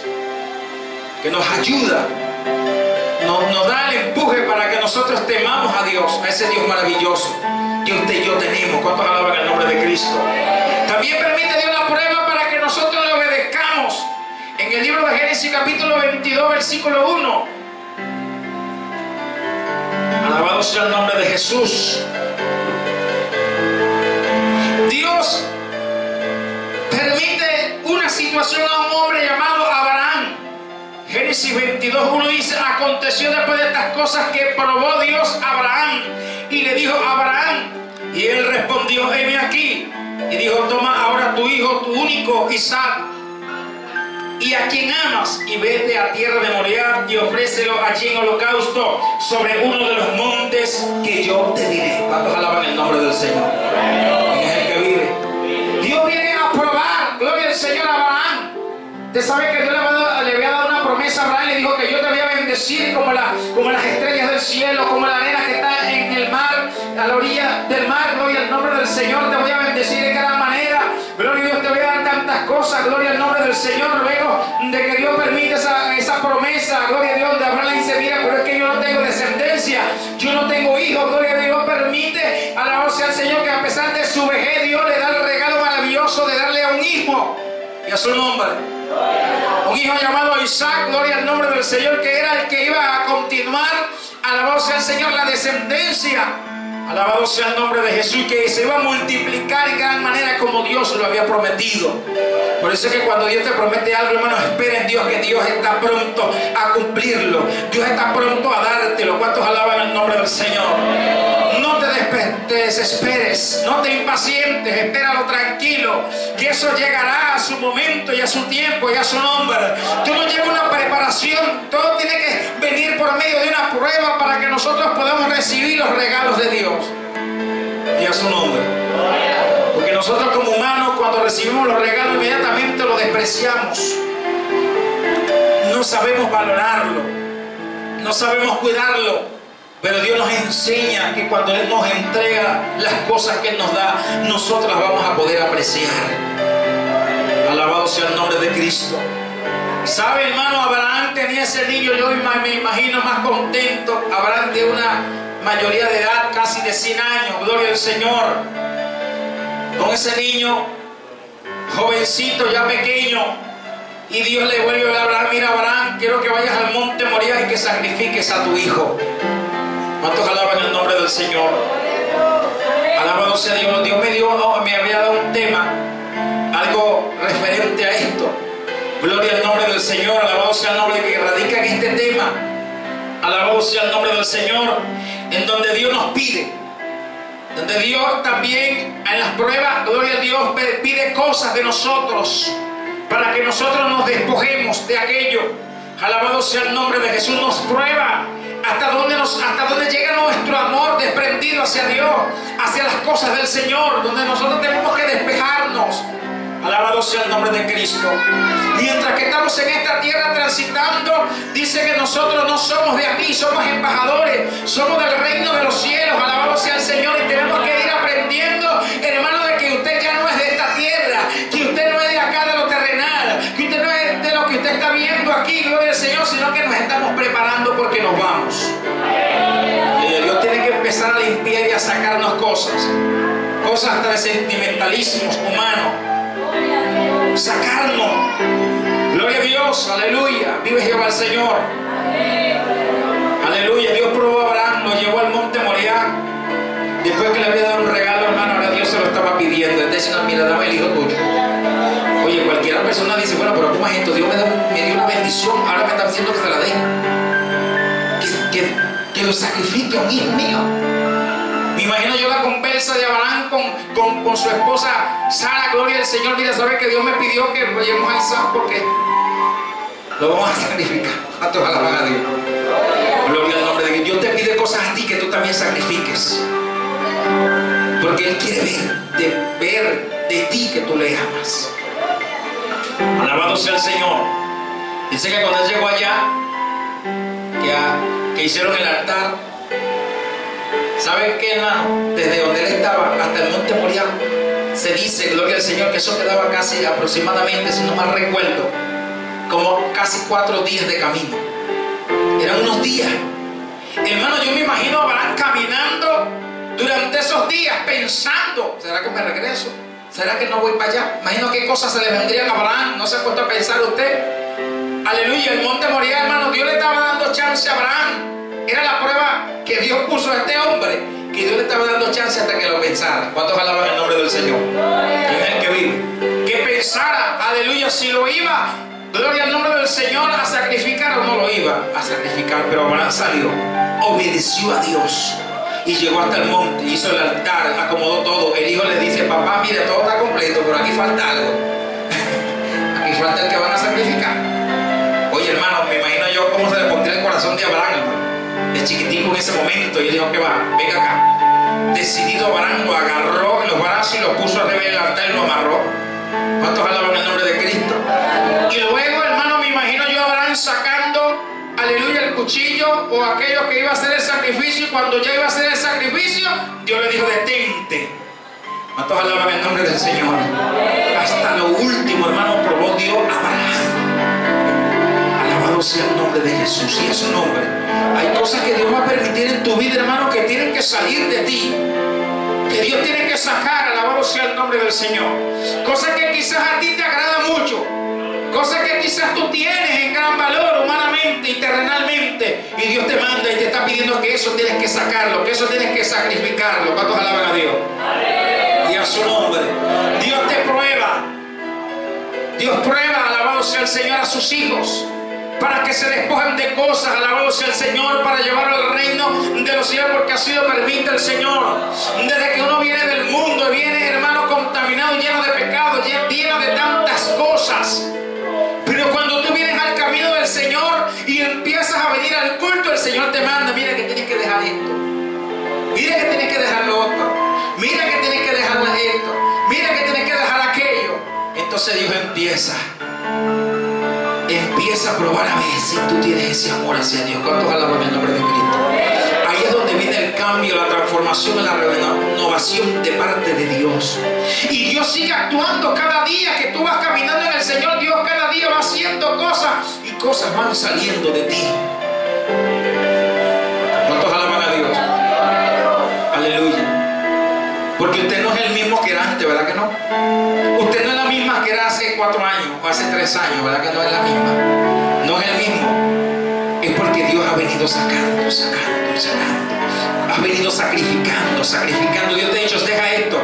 que nos ayuda, nos da el empuje para que nosotros temamos a Dios, a ese Dios maravilloso que usted y yo tenemos. ¿Cuántos alaban el nombre de Cristo? También permite Dios la prueba para que nosotros le obedezcamos. En el libro de Génesis, capítulo 22, versículo 1. Alabado sea el nombre de Jesús. Dios permite una situación a un hombre llamado Abraham. Génesis 22:1 dice: aconteció después de estas cosas que probó Dios a Abraham y le dijo: Abraham, y él respondió: heme aquí. Y dijo: toma ahora tu hijo, tu único Isaac, y a quien amas, y vete a tierra de Moriah y ofrécelo allí en holocausto sobre uno de los montes que yo te diré. ¿Cuántos alaban el nombre del Señor? ¿Quién es el que vive? Dios viene a probar, gloria al Señor, a Abraham. Usted sabe que Dios le había dado una promesa a Abraham. Le dijo que yo te voy a bendecir como las estrellas del cielo, como la arena que está en el mar. a la orilla del mar, gloria al nombre del Señor, te voy a bendecir de gran manera, gloria a Dios, te voy a dar tantas cosas, gloria al nombre del Señor, luego de que Dios permite esa promesa, gloria a Dios, de Abraham le dice, mira, pero es que yo no tengo descendencia, yo no tengo hijos, gloria a Dios, permite, alabado sea el Señor, que a pesar de su vejez, Dios le da el regalo maravilloso de darle a un hijo, y a su nombre, un hijo llamado Isaac, gloria al nombre del Señor, que era el que iba a continuar, alabado sea el Señor, la descendencia, alabado sea el nombre de Jesús, que se iba a multiplicar en gran manera como Dios lo había prometido. Por eso es que cuando Dios te promete algo, hermano, espera en Dios, que Dios está pronto a cumplirlo, Dios está pronto a dártelo. ¿Cuántos alaban el nombre del Señor? No te desesperes, no te impacientes, espéralo tranquilo, que eso llegará a su momento y a su tiempo y a su nombre. Tú no llevas una preparación, todo tiene que venir por medio de una prueba para que nosotros podamos recibir los regalos de Dios y a su nombre. Porque nosotros como humanos, cuando recibimos los regalos, inmediatamente los despreciamos, no sabemos valorarlo, no sabemos cuidarlo. Pero Dios nos enseña que cuando Él nos entrega las cosas que Él nos da, nosotros las vamos a poder apreciar. Alabado sea el nombre de Cristo. ¿Sabe, hermano? Abraham tenía ese niño, yo me imagino más contento. Abraham de una mayoría de edad, casi de 100 años, gloria al Señor. Con ese niño, jovencito, ya pequeño. Y Dios le vuelve a hablar a Abraham, mira Abraham, quiero que vayas al monte Moriah y que sacrifiques a tu hijo. ¿Cuántos alaban el nombre del Señor? Alabado sea Dios. Dios me había dado un tema, algo referente a esto. Gloria al nombre del Señor. Alabado sea el nombre que radica en este tema. Alabado sea el nombre del Señor. En donde Dios nos pide, donde Dios también en las pruebas, gloria a Dios, pide cosas de nosotros para que nosotros nos despojemos de aquello. Alabado sea el nombre de Jesús. Nos prueba hasta dónde llega nuestro amor desprendido hacia Dios, hacia las cosas del Señor, donde nosotros tenemos que despejarnos. Alabado sea el nombre de Cristo. Mientras que estamos en esta tierra transitando, dice que nosotros no somos de aquí, somos embajadores, somos del reino de los cielos. Alabado sea el Señor, y tenemos que ir aprendiendo, hermano, de que usted ya no es de esta tierra, que usted no es de acá, de lo terrenal, que usted no es de lo que usted está viendo aquí, gloria al Señor, sino que nos estamos preparando porque nos vamos. Y Dios tiene que empezar a limpiar y a sacarnos cosas hasta de sentimentalismos humanos, sacarnos. Gloria a Dios, aleluya, vive Jehová el Señor. Aleluya. Dios probó a Abraham, lo llevó al monte Moriah. Después que le había dado un regalo, hermano, ahora Dios se lo estaba pidiendo. Él decía, mira, dame el hijo tuyo. Oye, cualquier persona dice, bueno, pero ¿cómo es esto? Dios me dio una bendición, ahora me está diciendo que se la dé. Que lo sacrifique a un hijo mío. Me imagino yo la conversa de Abraham con su esposa Sara, gloria al Señor. Mira, ¿sabes que Dios me pidió que lo llevemos a Isaac porque lo vamos a sacrificar? A todos alaban a Dios. Gloria al nombre de Dios. Dios te pide cosas a ti que tú también sacrifiques. Porque Él quiere ver de ti que tú le amas. Alabado sea el Señor. Dice que cuando Él llegó allá, que hicieron el altar, ¿saben qué, hermano? Desde donde Él estaba hasta el monte Moriah, se dice, gloria al Señor, que eso quedaba casi aproximadamente, si no mal recuerdo, como casi 4 días de camino. Eran unos días. Hermano, yo me imagino a Abraham caminando durante esos días pensando, ¿será que me regreso? ¿Será que no voy para allá? Imagino qué cosas se le vendrían a Abraham. ¿No se ha puesto a pensar usted? Aleluya, el monte Moriah, hermano, Dios le estaba dando chance a Abraham. Era la prueba que Dios puso a este hombre, que Dios le estaba dando chance hasta que lo pensara. ¿Cuántos alaban el nombre del Señor? Es el que vive. Que pensara, aleluya, si lo iba, gloria al nombre del Señor, a sacrificar o no lo iba a sacrificar. Pero Abraham salió, obedeció a Dios y llegó hasta el monte, hizo el altar, acomodó todo. El hijo le dice, papá, mira, todo está completo, pero aquí falta algo. Aquí falta el que van a sacrificar. Oye, hermano, me imagino yo cómo se le pondría el corazón de Abraham, hermano, de chiquitico en ese momento. Y él dijo, ¿qué va? Venga acá. Decidido, Abraham lo agarró en los brazos y lo puso arriba del altar y lo amarró. ¿Cuántos alaban el nombre de Cristo? Y luego, hermano, me imagino yo a Abraham sacando, aleluya, el cuchillo o aquello que iba a hacer el sacrificio sacrificio, y cuando ya iba a hacer el sacrificio, Dios le dijo: detente. ¿Cuántos alaban el nombre del Señor? Hasta lo último, hermano, probó Dios a Abraham. Alabado sea el nombre de Jesús y a su nombre. Hay cosas que Dios va a permitir en tu vida, hermano, que tienen que salir de ti, que Dios tiene que sacar. Alabado sea el nombre del Señor. Cosas que quizás a ti te agrada mucho, cosas que quizás tú tienes en gran valor humanamente y terrenalmente, y Dios te manda y te está pidiendo que eso tienes que sacarlo, que eso tienes que sacrificarlo. ¿Cuántos alaban a Dios? Y a su nombre. Dios te prueba. Dios prueba, alabado sea el Señor, a sus hijos, para que se despojen de cosas, alabado sea el Señor, para llevarlo al reino de los cielos, porque así lo permite el Señor. Desde que uno viene del mundo, viene, hermano, contaminado, lleno de pecado, lleno de tantas cosas. Pero cuando tú vienes al camino del Señor y empiezas a venir al culto, el Señor te manda: mira que tienes que dejar esto, mira que tienes que dejar lo otro, mira que tienes que dejar esto, mira que tienes que dejar aquello. Entonces Dios empieza a probar a ver si tú tienes ese amor hacia Dios. ¿Cuántos alaban el nombre de Cristo? Ahí es donde viene el cambio, la transformación, la renovación de parte de Dios. Y Dios sigue actuando cada día que tú vas caminando en el Señor. Dios cada día va haciendo cosas y cosas van saliendo de ti. ¿Cuántos alaban a Dios? Aleluya. Porque usted no es el mismo que era antes, ¿verdad que no? Usted no es la misma que era hace 4 años o hace 3 años, ¿verdad que no es la misma? No es el mismo. Es porque Dios ha venido sacando. Ha venido sacrificando. Dios te ha dicho: deja esto,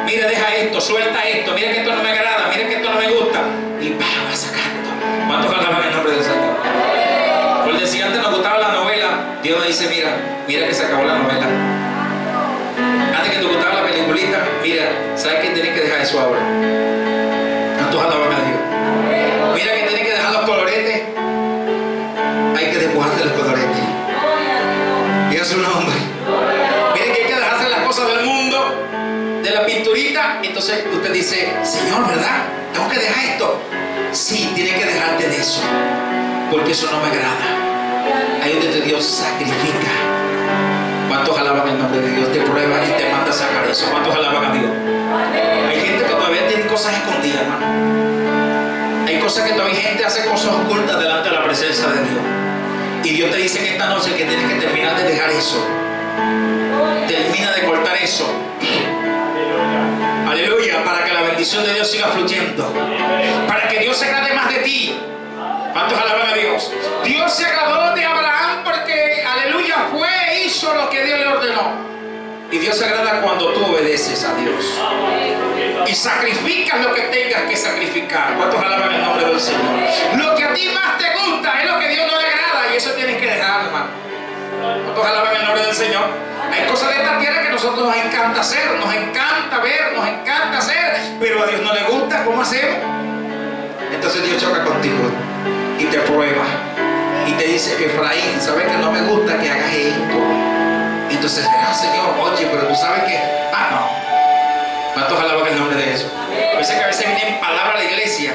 mira, deja esto, suelta esto, mira que esto no me agrada, mira que esto no me gusta. Y va sacando. ¿Cuántos alaban el nombre del Señor? Por decir, antes nos gustaba la novela, Dios nos dice: mira que se acabó la novela. Antes que te gustaba la peliculita, mira, ¿sabes que tienes que dejar eso ahora? ¿Cuántos alaban a Dios? Mira que tienes que dejar los coloretes. Hay que despojarte los coloretes. Y a su nombre. Mira que hay que dejarse las cosas del mundo, de la pinturita. Entonces usted dice: Señor, ¿verdad? Tengo que dejar esto. Sí, tienes que dejarte de eso, porque eso no me agrada. Ahí es donde Dios sacrifica. ¿Cuántos alaban el nombre de Dios? Te prueba y te manda a sacar eso. ¿Cuántos alaban a Dios? Hay gente que todavía tiene cosas escondidas, hermano. Hay cosas que todavía gente hace cosas ocultas delante de la presencia de Dios. Y Dios te dice en esta noche que tienes que terminar de dejar eso. Termina de cortar eso. Aleluya. Para que la bendición de Dios siga fluyendo. Para que Dios se agrade más de ti. ¿Cuántos alaban a Dios? Dios se agradó de Abraham porque, aleluya, hizo lo que Dios le ordenó. Y Dios se agrada cuando tú obedeces a Dios y sacrificas lo que tengas que sacrificar. ¿Cuántos alaban el nombre del Señor? Lo que a ti más te gusta es lo que Dios no le agrada, y eso tienes que dejar, hermano. ¿Cuántos alaban el nombre del Señor? Hay cosas de esta tierra que a nosotros nos encanta hacer, nos encanta ver, nos encanta hacer, pero a Dios no le gusta. ¿Cómo hacemos? Entonces Dios choca contigo y te prueba y te dice: Efraín, ¿sabes que no me gusta que hagas esto? Entonces, Señor, oye, pero tú sabes que, no. ¿Cuántos alaban el nombre de eso? Parece que a veces vienen palabras a la iglesia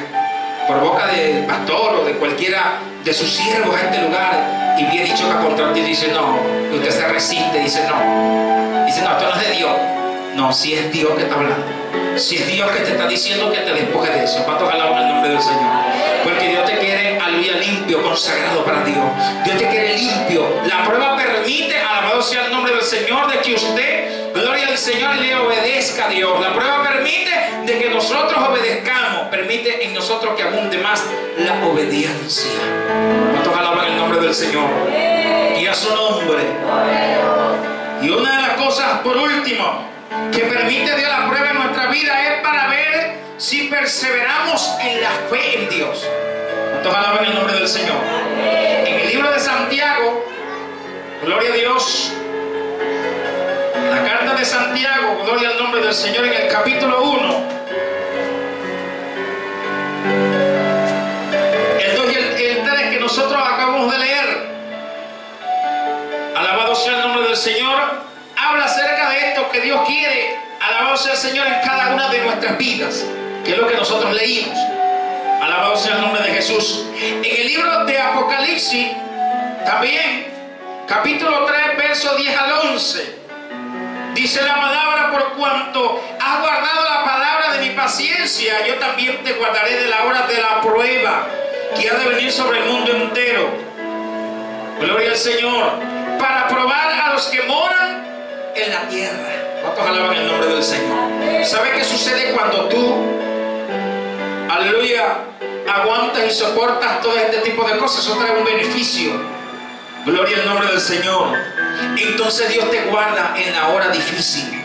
por boca del pastor o de cualquiera de sus siervos a este lugar, y viene y choca contra ti y dice: no. Y usted se resiste, dice: no. Dice: no, esto no es de Dios. No, si es Dios que está hablando. Si es Dios que te está diciendo que te despojes de eso. ¿Cuántos alaban el nombre del Señor? Porque Dios te quiere, aleluya, limpio, consagrado para Dios. Dios te quiere limpio. La prueba permite, alabado sea el nombre del Señor, de que usted, gloria al Señor, le obedezca a Dios. La prueba permite de que nosotros obedezcamos. Permite en nosotros que abunde más la obediencia. ¿Cuántos alaban el nombre del Señor? Y a su nombre. Y una de las cosas, por último, que permite Dios la prueba en nuestra vida es para ver si perseveramos en la fe en Dios. ¿Cuántos alaban el nombre del Señor? En el libro de Santiago, gloria a Dios, la carta de Santiago, gloria al nombre del Señor, en el capítulo 1, el 2 y el 3 que nosotros acabamos de leer, alabado sea el nombre del Señor, habla acerca de esto que Dios quiere, alabado sea el Señor, en cada una de nuestras vidas, que es lo que nosotros leímos. Alabado sea el nombre de Jesús. En el libro de Apocalipsis también capítulo 3, verso 10 al 11. Dice la palabra: por cuanto has guardado la palabra de mi paciencia, yo también te guardaré de la hora de la prueba que ha de venir sobre el mundo entero. Gloria al Señor. Para probar a los que moran en la tierra. ¿Cuántos alaban el nombre del Señor? ¿Sabe qué sucede cuando tú, aleluya, aguantas y soportas todo este tipo de cosas? Eso trae un beneficio. Gloria al nombre del Señor. Entonces Dios te guarda en la hora difícil.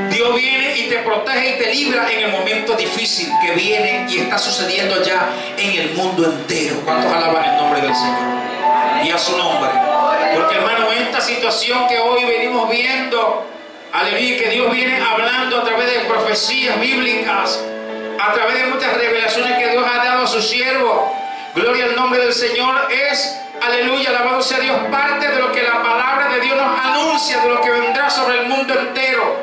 Dios viene y te protege y te libra en el momento difícil que viene y está sucediendo ya en el mundo entero. ¿Cuántos alaban el nombre del Señor? Y a su nombre. Porque, hermano, esta situación que hoy venimos viendo, aleluya, que Dios viene hablando a través de profecías bíblicas, a través de muchas revelaciones que Dios ha dado a su siervo, gloria al nombre del Señor, es, aleluya, alabado sea Dios, parte de lo que la palabra de Dios nos anuncia, de lo que vendrá sobre el mundo entero.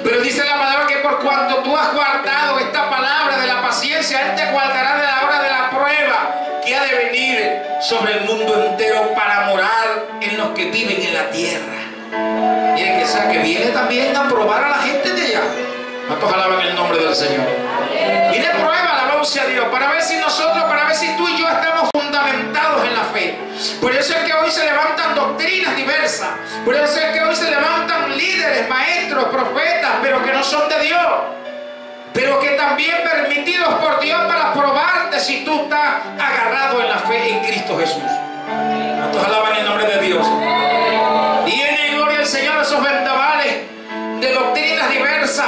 Pero dice la palabra que por cuanto tú has guardado esta palabra de la paciencia, Él te guardará de la hora de la prueba que ha de venir sobre el mundo entero para morar en los que viven en la tierra. Miren que sea que viene también a probar a la gente de allá. ¿Cuántos alaban el nombre del Señor? Viene prueba, alabado sea Dios, para ver si nosotros, para ver si tú y yo estamos fundamentados en la fe. Por eso es que hoy se levantan doctrinas diversas. Por eso es que hoy se levantan líderes, maestros, profetas, pero que no son de Dios, pero que también permitidos por Dios para probarte si tú estás agarrado en la fe en Cristo Jesús. ¿Cuántos alaban el nombre de Dios? Viene, gloria al Señor, esos vendavales de doctrinas diversas,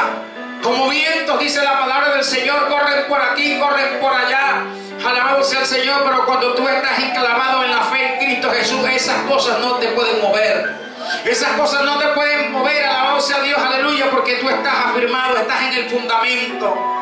como vientos, dice la palabra del Señor, corren por aquí, corren por allá. Alabado sea el Señor, pero cuando tú estás enclavado en la fe en Cristo Jesús, esas cosas no te pueden mover. Esas cosas no te pueden mover, alabado sea Dios, aleluya, porque tú estás afirmado, estás en el fundamento.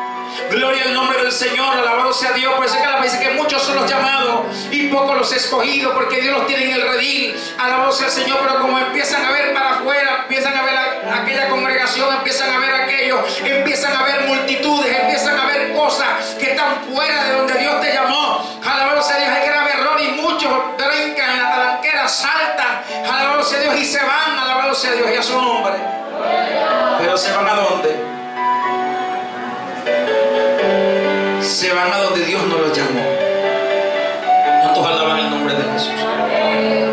Gloria al nombre del Señor, alabado sea Dios. Por eso es que la Biblia dice que muchos son los llamados y pocos los escogidos, porque Dios los tiene en el redil. Alabado sea el Señor, pero como empiezan a ver para afuera, empiezan a ver aquella congregación, empiezan a ver aquello, empiezan a ver multitudes, empiezan a ver cosas que están fuera de donde Dios te llamó. Alabado sea Dios, hay grave error y muchos brincan en la talanquera, saltan, alabado sea Dios, y se van, alabado sea Dios y a su nombre. Pero se van ¿a dónde? Se van a donde Dios no los llamó. ¿Cuántos alaban el nombre de Jesús?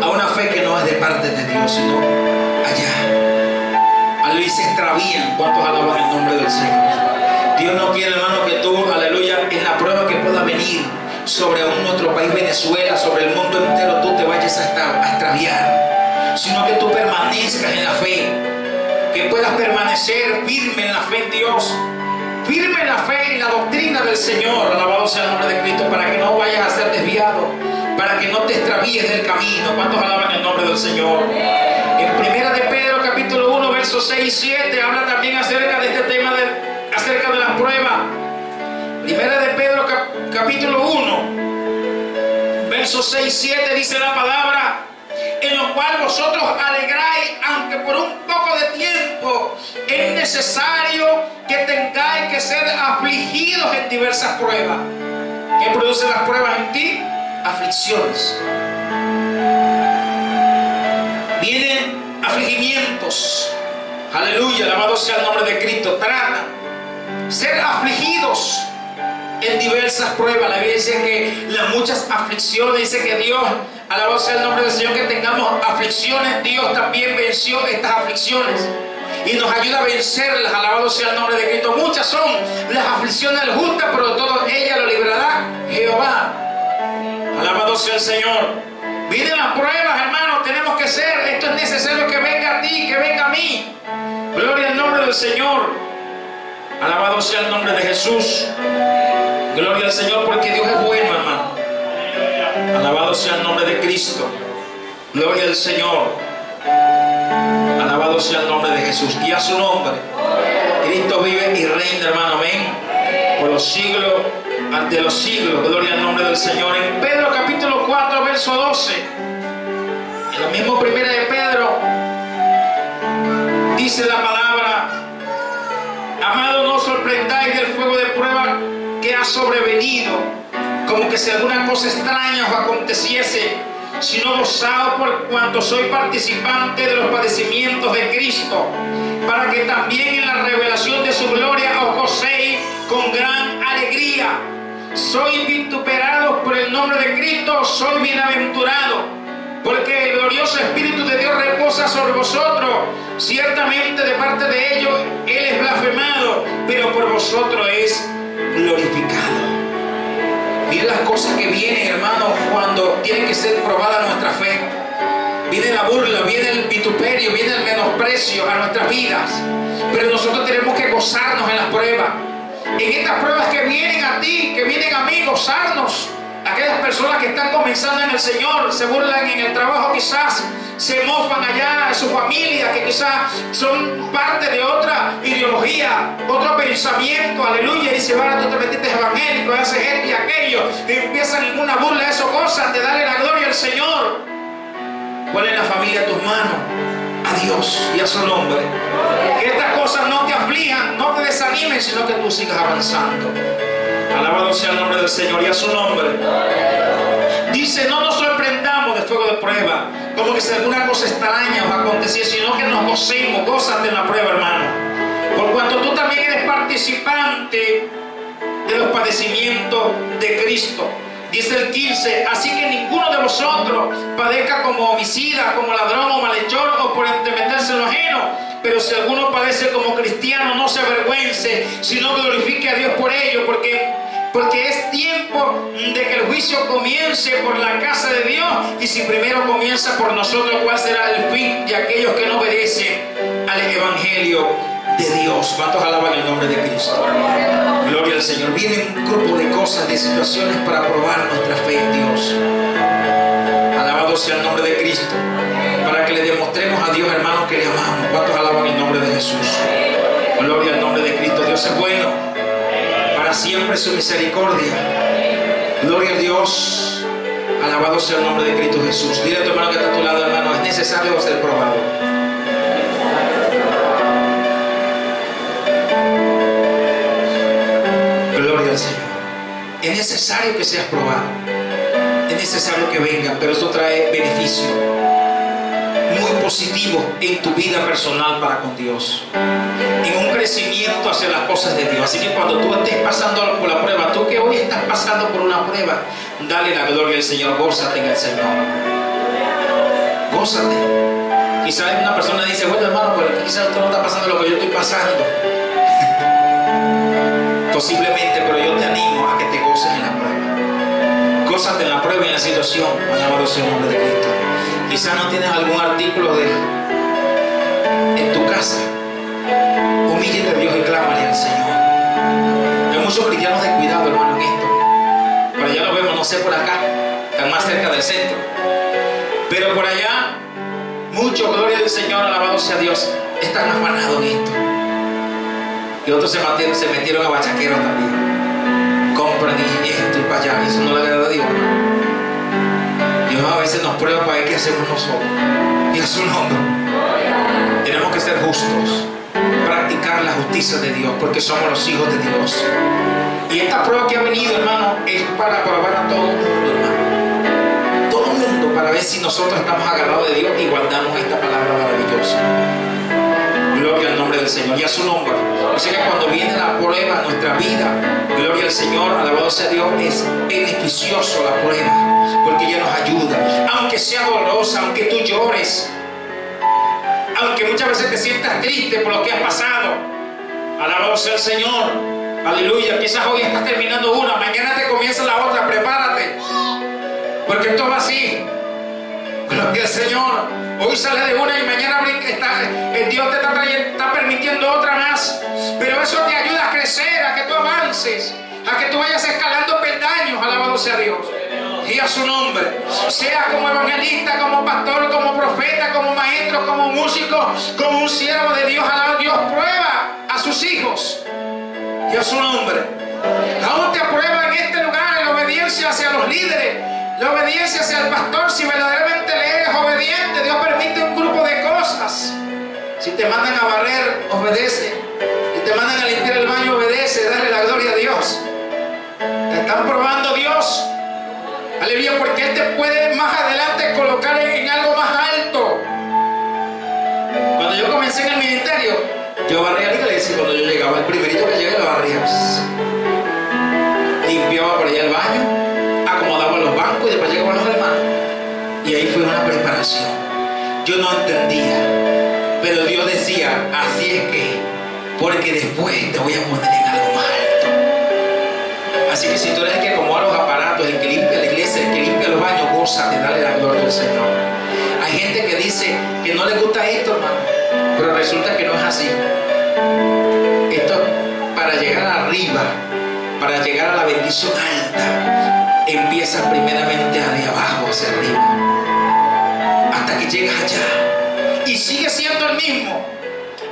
A una fe que no es de parte de Dios, sino allá. Aleluya, se extravían. ¿Cuántos alaban el nombre del Señor? Dios no quiere, hermano, que tú, aleluya, en la prueba que pueda venir sobre un otro país, Venezuela, sobre el mundo entero, tú te vayas a extraviar, sino que tú permanezcas en la fe, que puedas permanecer firme en la fe en Dios, firme en la fe y la doctrina del Señor, alabado sea el nombre de Cristo, para que no vayas a ser desviado, para que no te extravíes del camino. ¿Cuántos alaban el nombre del Señor? En Primera de Pedro, capítulo 1, versos 6 y 7, habla también acerca de este tema, acerca de la prueba. Primera de Pedro, capítulo 1, versos 6 y 7, dice la palabra: en lo cual vosotros alegráis, aunque por un poco de tiempo es necesario que tengáis que ser afligidos en diversas pruebas. ¿Qué producen las pruebas en ti? Aflicciones. Vienen afligimientos. Aleluya, alabado sea el nombre de Cristo. Trata ser afligidos en diversas pruebas. La Biblia dice que las muchas aflicciones, dice que Dios, alabado sea el nombre del Señor, que tengamos aflicciones. Dios también venció estas aflicciones y nos ayuda a vencerlas. Alabado sea el nombre de Cristo. Muchas son las aflicciones del justo, pero de todas ellas lo librará Jehová. Alabado sea el Señor. Vienen las pruebas, hermanos, tenemos que ser. Esto es necesario que venga a ti, que venga a mí. Gloria al nombre del Señor. Alabado sea el nombre de Jesús. Gloria al Señor, porque Dios es bueno, hermano. Alabado sea el nombre de Cristo. Gloria al Señor. Alabado sea el nombre de Jesús y a su nombre. Cristo vive y reina, hermano, amén, por los siglos ante los siglos. Gloria al nombre del Señor. En Pedro capítulo 4, verso 12, en la misma primera de Pedro, dice la palabra: amado, no sorprendáis del fuego de prueba que ha sobrevenido, como que si alguna cosa extraña os aconteciese, sino gozaos por cuanto soy participante de los padecimientos de Cristo, para que también en la revelación de su gloria os gocéis con gran alegría. Soy vituperado por el nombre de Cristo, soy bienaventurado, porque el glorioso Espíritu de Dios reposa sobre vosotros. Ciertamente de parte de ellos Él es blasfemado, pero por vosotros es glorificado. Miren las cosas que vienen, hermanos, cuando tiene que ser probada nuestra fe. Viene la burla, viene el vituperio, viene el menosprecio a nuestras vidas. Pero nosotros tenemos que gozarnos en las pruebas. En estas pruebas que vienen a ti, que vienen a mí, gozarnos. Aquellas personas que están comenzando en el Señor, se burlan en el trabajo quizás, se mofan allá en su familia, que quizás son parte de otra ideología, otro pensamiento, aleluya, y se van, tú te metiste evangélico, haces esto y aquello, te empiezan en una burla, eso cosas, te dale la gloria al Señor. Pon en la familia tus manos a Dios y a su nombre. Que estas cosas no te aflijan, no te desanimen, sino que tú sigas avanzando. Alabado sea el nombre del Señor y a su nombre. Dice, no nos sorprendamos de fuego de prueba, como que si alguna cosa extraña os aconteciera, sino que nos gocemos. Gózate en la prueba, hermano, por cuanto tú también eres participante de los padecimientos de Cristo. Dice el 15, así que ninguno de vosotros padezca como homicida, como ladrón o malhechor, o por entremeterse en lo ajeno. Pero si alguno padece como cristiano, no se avergüence, sino glorifique a Dios por ello, porque es tiempo de que el juicio comience por la casa de Dios. Y si primero comienza por nosotros, ¿cuál será el fin de aquellos que no obedecen al Evangelio de Dios? ¿Cuántos alaban el nombre de Cristo? Gloria al Señor. Viene un grupo de cosas, de situaciones para probar nuestra fe en Dios. Alabado sea el nombre de Cristo, para que le demostremos a Dios, hermanos, que le amamos. ¿Cuántos alaban el nombre de Jesús? Gloria al nombre de Cristo. Dios es bueno, para siempre su misericordia. Gloria a Dios. Alabado sea el nombre de Cristo Jesús. Dile a tu hermano que está a tu lado, hermano, es necesario ser probado. Gloria al Señor. Es necesario que seas probado. Es necesario que vengan, pero esto trae beneficio muy positivo en tu vida personal para con Dios, en un crecimiento hacia las cosas de Dios. Así que cuando tú estés pasando por la prueba, tú que hoy estás pasando por una prueba, dale la gloria al Señor, gózate en el Señor, gózate. Quizás una persona dice, bueno, hermano, pero quizás usted no está pasando lo que yo estoy pasando. Posiblemente, pero yo te animo a que te goces en la prueba. Gózate en la prueba y en la situación. Alabado sea el nombre de Cristo. Quizás no tienes algún artículo en tu casa. Humíllate a Dios y clámale al Señor. Hay muchos cristianos descuidados, hermano, en esto. Por allá lo vemos, no sé, por acá, están más cerca del centro. Pero por allá, muchos, gloria del Señor, alabado sea Dios, están afanados en esto. Y otros se metieron a bachaqueros también. Compran y esto y para allá. Eso no le agrada a Dios. Dios a veces nos prueba para ver qué hacemos nosotros. Y a su nombre. Tenemos que ser justos. Practicar la justicia de Dios, porque somos los hijos de Dios. Y esta prueba que ha venido, hermano, es para probar a todo el mundo, hermano. Todo el mundo, para ver si nosotros estamos agarrados de Dios y guardamos esta palabra maravillosa. Gloria al nombre del Señor y a su nombre. Así que cuando viene la prueba en nuestra vida, gloria al Señor, alabado sea Dios, es beneficioso la prueba, porque ella nos ayuda. Aunque sea dolorosa, aunque tú llores, aunque muchas veces te sientas triste por lo que has pasado, alabado sea el Señor, aleluya. Quizás hoy estás terminando una, mañana te comienza la otra, prepárate, porque esto va así. Gloria al Señor. Hoy sales de una y mañana Dios te está permitiendo otra más. Pero eso te ayuda a crecer, a que tú avances, a que tú vayas escalando peldaños. Alabado sea Dios y a su nombre. Sea como evangelista, como pastor, como profeta, como maestro, como músico, como un siervo de Dios. Alabado Dios prueba a sus hijos y a su nombre. Aún te aprueba en este lugar la obediencia hacia los líderes, la obediencia hacia el pastor. Si verdaderamente le eres obediente, Dios permite un grupo de cosas. Si te mandan a barrer, obedece. Si te mandan a limpiar el baño, obedece. Dale la gloria a Dios. Te están probando Dios. Aleluya, porque Él te puede más adelante colocar en algo más alto. Cuando yo comencé en el ministerio, yo barría la iglesia. Cuando yo llegaba, el primerito que llegué lo barría. Limpiaba por allá el baño, acomodaba los bancos y después llegaban los hermanos. Y ahí fue una preparación. Yo no entendía, pero Dios decía, así es que, porque después te voy a poner en algo más alto. Así que si tú eres el que acomoda los aparatos, el que limpia la iglesia, el que limpia los baños, gózate, dale la gloria al Señor. Hay gente que dice que no le gusta esto, hermano, pero resulta que no es así. Esto, para llegar arriba, para llegar a la bendición alta, empieza primeramente de abajo hacia arriba, hasta que llegas allá y sigue siendo el mismo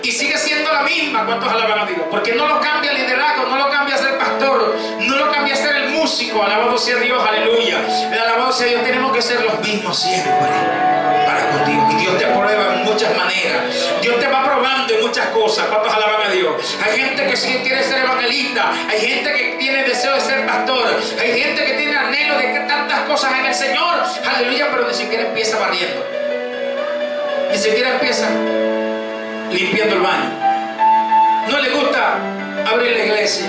y sigue siendo la misma. ¿Cuántos alaban a Dios? Porque no lo cambia el liderazgo, no lo cambia ser pastor, no lo cambia ser el músico. Alabado sea Dios, aleluya. Alabado sea Dios. Tenemos que ser los mismos siempre para con Dios, y Dios te prueba en muchas maneras. Dios te va probando en muchas cosas. ¿Cuántos alaban a Dios? Hay gente que sí quiere ser evangelista, hay gente que tiene deseo de ser pastor, hay gente que tiene anhelo de que tantas cosas en el Señor, aleluya, pero ni siquiera empieza barriendo, ni siquiera empieza limpiando el baño. No le gusta abrir la iglesia.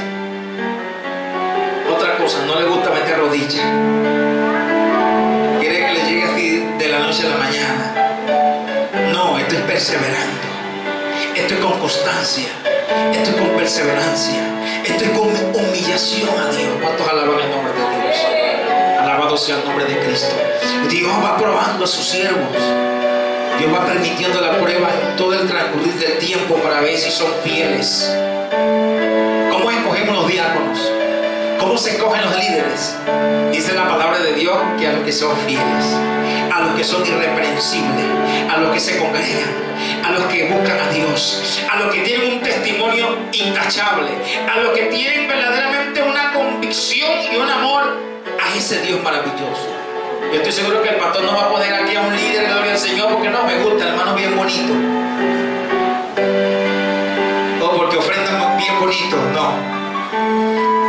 Otra cosa, no le gusta meter rodillas. Quiere que le llegue así de la noche a la mañana. No, esto es perseverando. Esto es con constancia. Esto es con perseverancia. Esto es con humillación a Dios. ¿Cuántos alaban el nombre de Dios? Alabado sea el nombre de Cristo. Dios va probando a sus siervos. Dios va permitiendo la prueba en todo el transcurrir del tiempo para ver si son fieles. ¿Cómo escogemos los diáconos? ¿Cómo se escogen los líderes? Dice la palabra de Dios que a los que son fieles, a los que son irreprensibles, a los que se congregan, a los que buscan a Dios, a los que tienen un testimonio intachable, a los que tienen verdaderamente una convicción y un amor a ese Dios maravilloso. Yo estoy seguro que el pastor no va a poner aquí a un líder, gloria al Señor, porque no me gusta, el hermano bien bonito, o porque ofrendan bien bonito. No,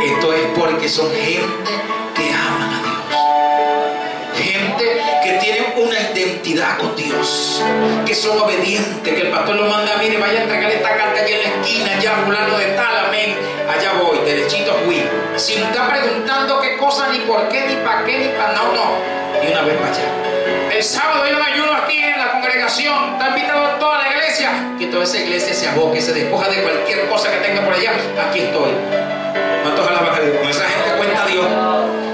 esto es porque son gente que aman a Dios, gente que tienen una identidad con Dios, que son obedientes, que el pastor lo manda, mire, vaya a entregarle esta carta allí en la esquina, ya fulano de tal, amén, allá voy, derechito fui, sin estar preguntando qué cosa, ni por qué, ni para qué, ni para no. Y una vez para allá. El sábado hay un ayuno aquí en la congregación, está invitado a toda la iglesia, que toda esa iglesia se aboque, se despoja de cualquier cosa que tenga por allá. Aquí estoy. ¿Cuántos alaban a Dios? Con esa gente cuenta Dios,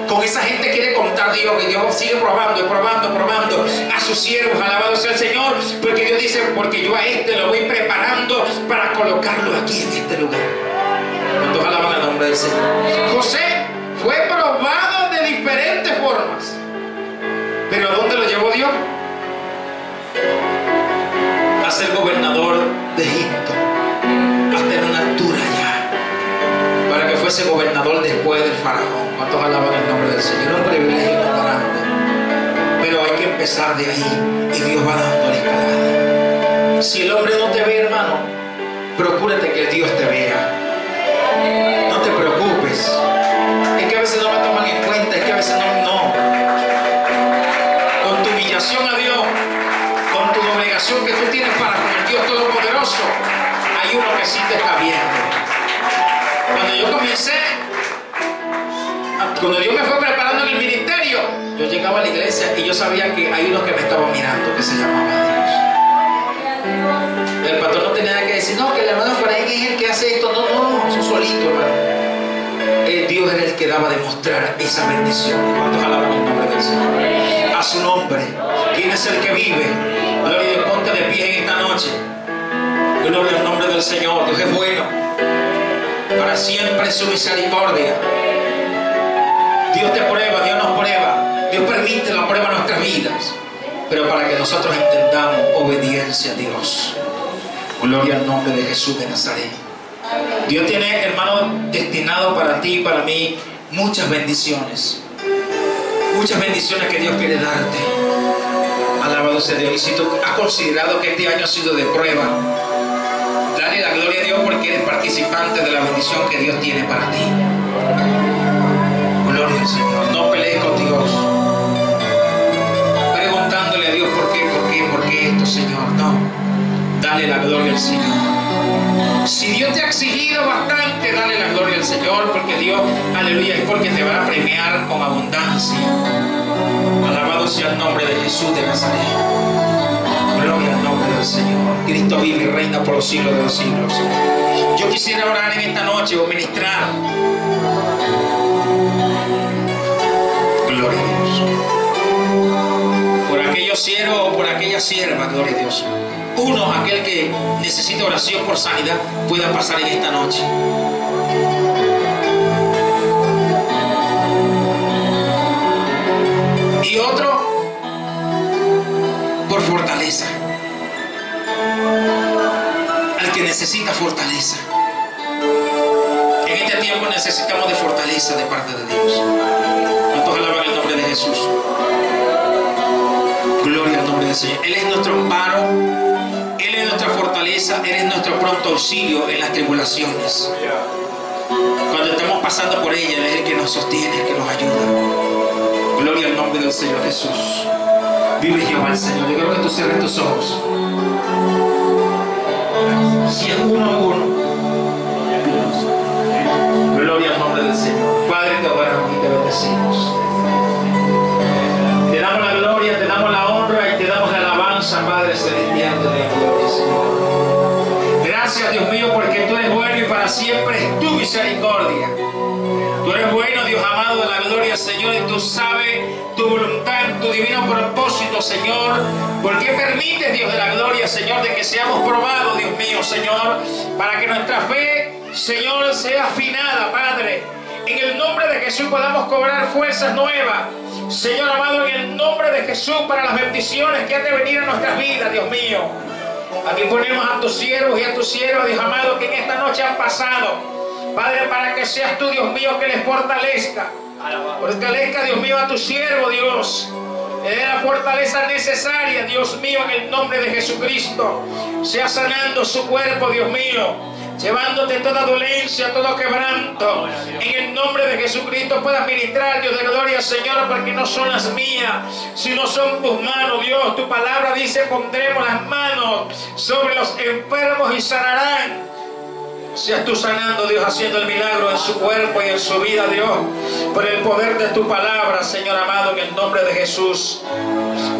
con esa gente quiere contar Dios, y Dios sigue probando y probando, probando a sus siervos. Alabado sea el Señor, porque Dios dice, porque yo a este lo voy preparando para colocarlo aquí en este lugar. ¿Cuántos alaban el nombre del Señor? José fue probado de diferentes formas, pero ¿a dónde lo llevó Dios? A ser gobernador de Egipto, a tener una altura allá, para que fuese gobernador después del faraón. ¿Cuántos alaban el nombre del Señor? Un privilegio tan grande, pero hay que empezar de ahí, y Dios va dando la escalada. Si el hombre no te ve, hermano, procúrate que Dios te vea. No te preocupes, es que a veces no me toman en cuenta, es que a veces no. Con tu humillación a Dios, con tu obligación que tú tienes para con el Dios Todopoderoso, hay uno que sí te está viendo. Cuando yo comencé, cuando Dios me fue preparando en el ministerio, yo llegaba a la iglesia y yo sabía que hay uno que me estaba mirando, que se llamaba Dios. El pastor no tenía nada que decir, no, que el hermano Efraín es el que hace esto. No, eso solito, hermano. Dios era el que daba a demostrar esa bendición. ¿Cuántos alaban el nombre del Señor? A su nombre. ¿Quién es el que vive? Gloria a Dios, ponte de pie en esta noche. Gloria al nombre del Señor. Dios es bueno. Para siempre su misericordia. Dios te prueba, Dios nos prueba. Dios permite la prueba en nuestras vidas, pero para que nosotros entendamos obediencia a Dios. Gloria al nombre de Jesús de Nazaret. Dios tiene, hermano, destinado para ti y para mí muchas bendiciones. Muchas bendiciones que Dios quiere darte. Alabado sea Dios. Y si tú has considerado que este año ha sido de prueba, dale la gloria a Dios porque eres participante de la bendición que Dios tiene para ti. Gloria al Señor. No pelees con Dios preguntándole esto, Señor. No, dale la gloria al Señor. Si Dios te ha exigido bastante, dale la gloria al Señor, porque Dios, aleluya, es porque te va a premiar con abundancia. Alabado sea el nombre de Jesús de Nazaret. Gloria al nombre del Señor. Cristo vive y reina por los siglos de los siglos. Yo quisiera orar en esta noche o ministrar. Gloria a Dios. Por aquellos siervos o por aquella sierva, gloria a Dios. Uno, aquel que necesita oración por sanidad, pueda pasar en esta noche. Y otro, por fortaleza. Al que necesita fortaleza. En este tiempo necesitamos de fortaleza de parte de Dios. ¿Cuántos alaban el nombre de Jesús? Gloria al nombre del Señor. Él es nuestro amparo, Él es nuestra fortaleza, Él es nuestro pronto auxilio en las tribulaciones. Cuando estamos pasando por ella, Él es el que nos sostiene, el que nos ayuda. Gloria al nombre del Señor Jesús. Vive Jehová el Señor. Yo creo que tú cierres tus ojos. Si es uno a uno. Gloria al nombre del Señor. Padre, te adoramos y te bendecimos. Te damos la gloria, te damos la honra y te damos la alabanza, Padre celestial, de la gloria, Señor. Gracias, Dios mío, porque tú eres bueno y para siempre es tu misericordia. Tú eres bueno, Dios amado de la gloria, Señor, y tú sabes tu voluntad, tu divino propósito, Señor. ¿Por qué permites, Dios de la gloria, Señor, de que seamos probados, Dios mío, Señor, para que nuestra fe, Señor, sea afinada, Padre? En el nombre de Jesús podamos cobrar fuerzas nuevas, Señor amado, en el nombre de Jesús, para las bendiciones que han de venir a nuestras vidas, Dios mío. Aquí ponemos a tus siervos y a tus siervas, Dios amado, que en esta noche han pasado, Padre, para que seas tú, Dios mío, que les fortalezca. Fortalezca, Dios mío, a tu siervo, Dios. Le dé la fortaleza necesaria, Dios mío, en el nombre de Jesucristo. Sea sanando su cuerpo, Dios mío, llevándote toda dolencia, todo quebranto. En el nombre de Jesucristo puedas ministrar, Dios de gloria, Señor, porque no son las mías, sino son tus manos, Dios. Tu palabra dice, pondremos las manos sobre los enfermos y sanarán. Seas tú sanando, Dios, haciendo el milagro en su cuerpo y en su vida, Dios, por el poder de tu palabra, Señor amado, en el nombre de Jesús.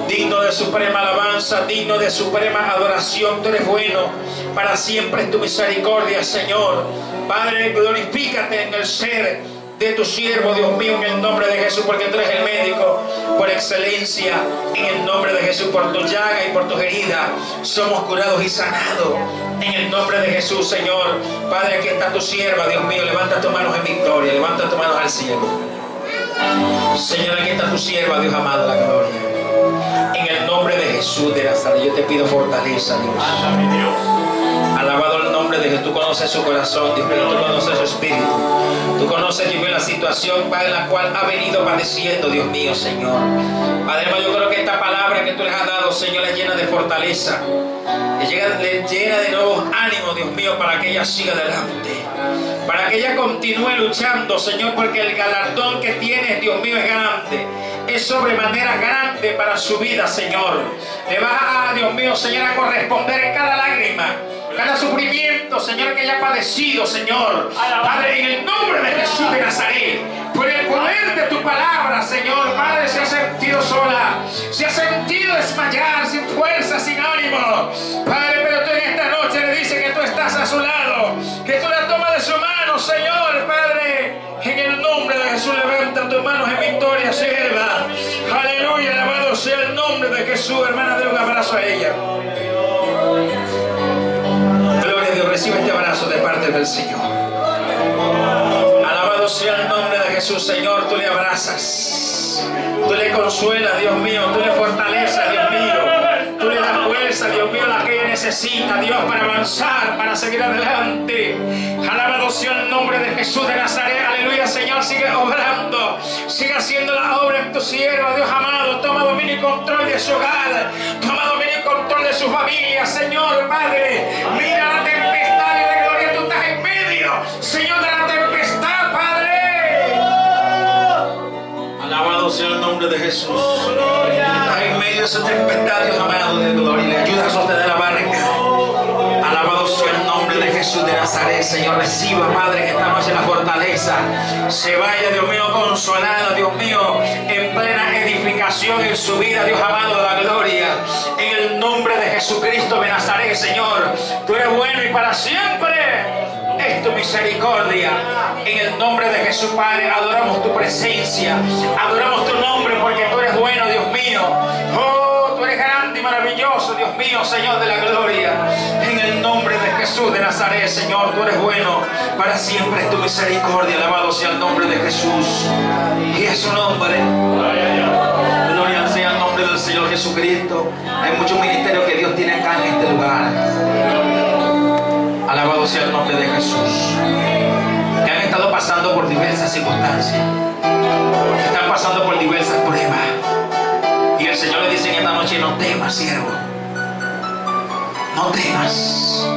Digno de suprema alabanza, digno de suprema adoración. Tú eres bueno, para siempre es tu misericordia, Señor. Padre, glorifícate en el ser de tu siervo, Dios mío, en el nombre de Jesús, porque tú eres el médico por excelencia. En el nombre de Jesús, por tu llaga y por tus heridas somos curados y sanados. En el nombre de Jesús, Señor. Padre, aquí está tu sierva, Dios mío. Levanta tus manos en victoria, levanta tus manos al cielo. Señor, aquí está tu sierva, Dios amado, la gloria. En el nombre de Jesús de Nazaret, yo te pido fortaleza, Dios. Alabado el nombre de Jesús. Tú conoces su corazón, Dios mío. Tú conoces su espíritu. Tú conoces, Dios mío, la situación, Padre, la cual ha venido padeciendo, Dios mío, Señor. Padre, yo creo que esta palabra que tú les has dado, Señor, es llena de fortaleza. Le llena de nuevos ánimos, Dios mío, para que ella siga adelante. Para que ella continúe luchando, Señor, porque el galardón que tienes, Dios mío, es grande. Es sobremanera grande para su vida, Señor. Le vas a, Dios mío, Señor, a corresponder en cada lágrima, cada sufrimiento, Señor, que haya padecido, Señor. Padre, en el nombre de Jesús de Nazaret, por el poder de tu palabra, Señor, Padre, se ha sentido sola, se ha sentido desmayar, sin fuerza, sin ánimo, Padre, pero tú en esta noche le dices que tú estás a su lado, que tú la tomas de su mano, Señor, Padre. En el nombre de Jesús, levanta tus manos en victoria, sierva. Aleluya, alabado sea el nombre de Jesús. Hermana, dale un abrazo a ella. Gloria a Dios, recibe este abrazo de parte del Señor. Alabado sea el nombre de Jesús, Señor. Tú le abrazas, tú le consuelas, Dios mío, tú le fortaleces, Dios mío. Tú le das fuerza, Dios mío, la que ella necesita, Dios, para avanzar, para seguir adelante. Alabado sea el nombre de Jesús de Nazaret. Aleluya, Señor, sigue obrando, sigue haciendo la obra en tu sierva, Dios amado. Toma dominio y control de su hogar, toma dominio y control de su familia, Señor, Padre. Mira la tempestad y de gloria, tú estás en medio, Señor, de la tempestad, Padre. Alabado sea el nombre de Jesús. Estás en medio medio de su tempestad, Dios amado de gloria, le ayuda a sostener la barca. Alabado sea el nombre de Jesús de Nazaret. Señor, reciba, Padre, que esta noche la fortaleza se vaya, Dios mío, consolada, Dios mío, en plena edificación en su vida, Dios amado de la gloria. En el nombre de Jesucristo de Nazaret, Señor, tú eres bueno y para siempre es tu misericordia. En el nombre de Jesús, Padre, adoramos tu presencia, adoramos tu nombre, porque tú eres bueno, Dios mío. Oh, tú eres grande y maravilloso, Dios mío, Señor de la gloria. En el nombre de Jesús de Nazaret, Señor, tú eres bueno, para siempre es tu misericordia. Alabado sea el nombre de Jesús y a su nombre. Gloria sea el nombre del Señor Jesucristo. Hay muchos ministerios que Dios tiene acá en este lugar. Alabado sea el nombre de Jesús. Que han estado pasando por diversas circunstancias, que están pasando por diversas pruebas, y el Señor le dice en esta noche: no temas, siervo, no temas,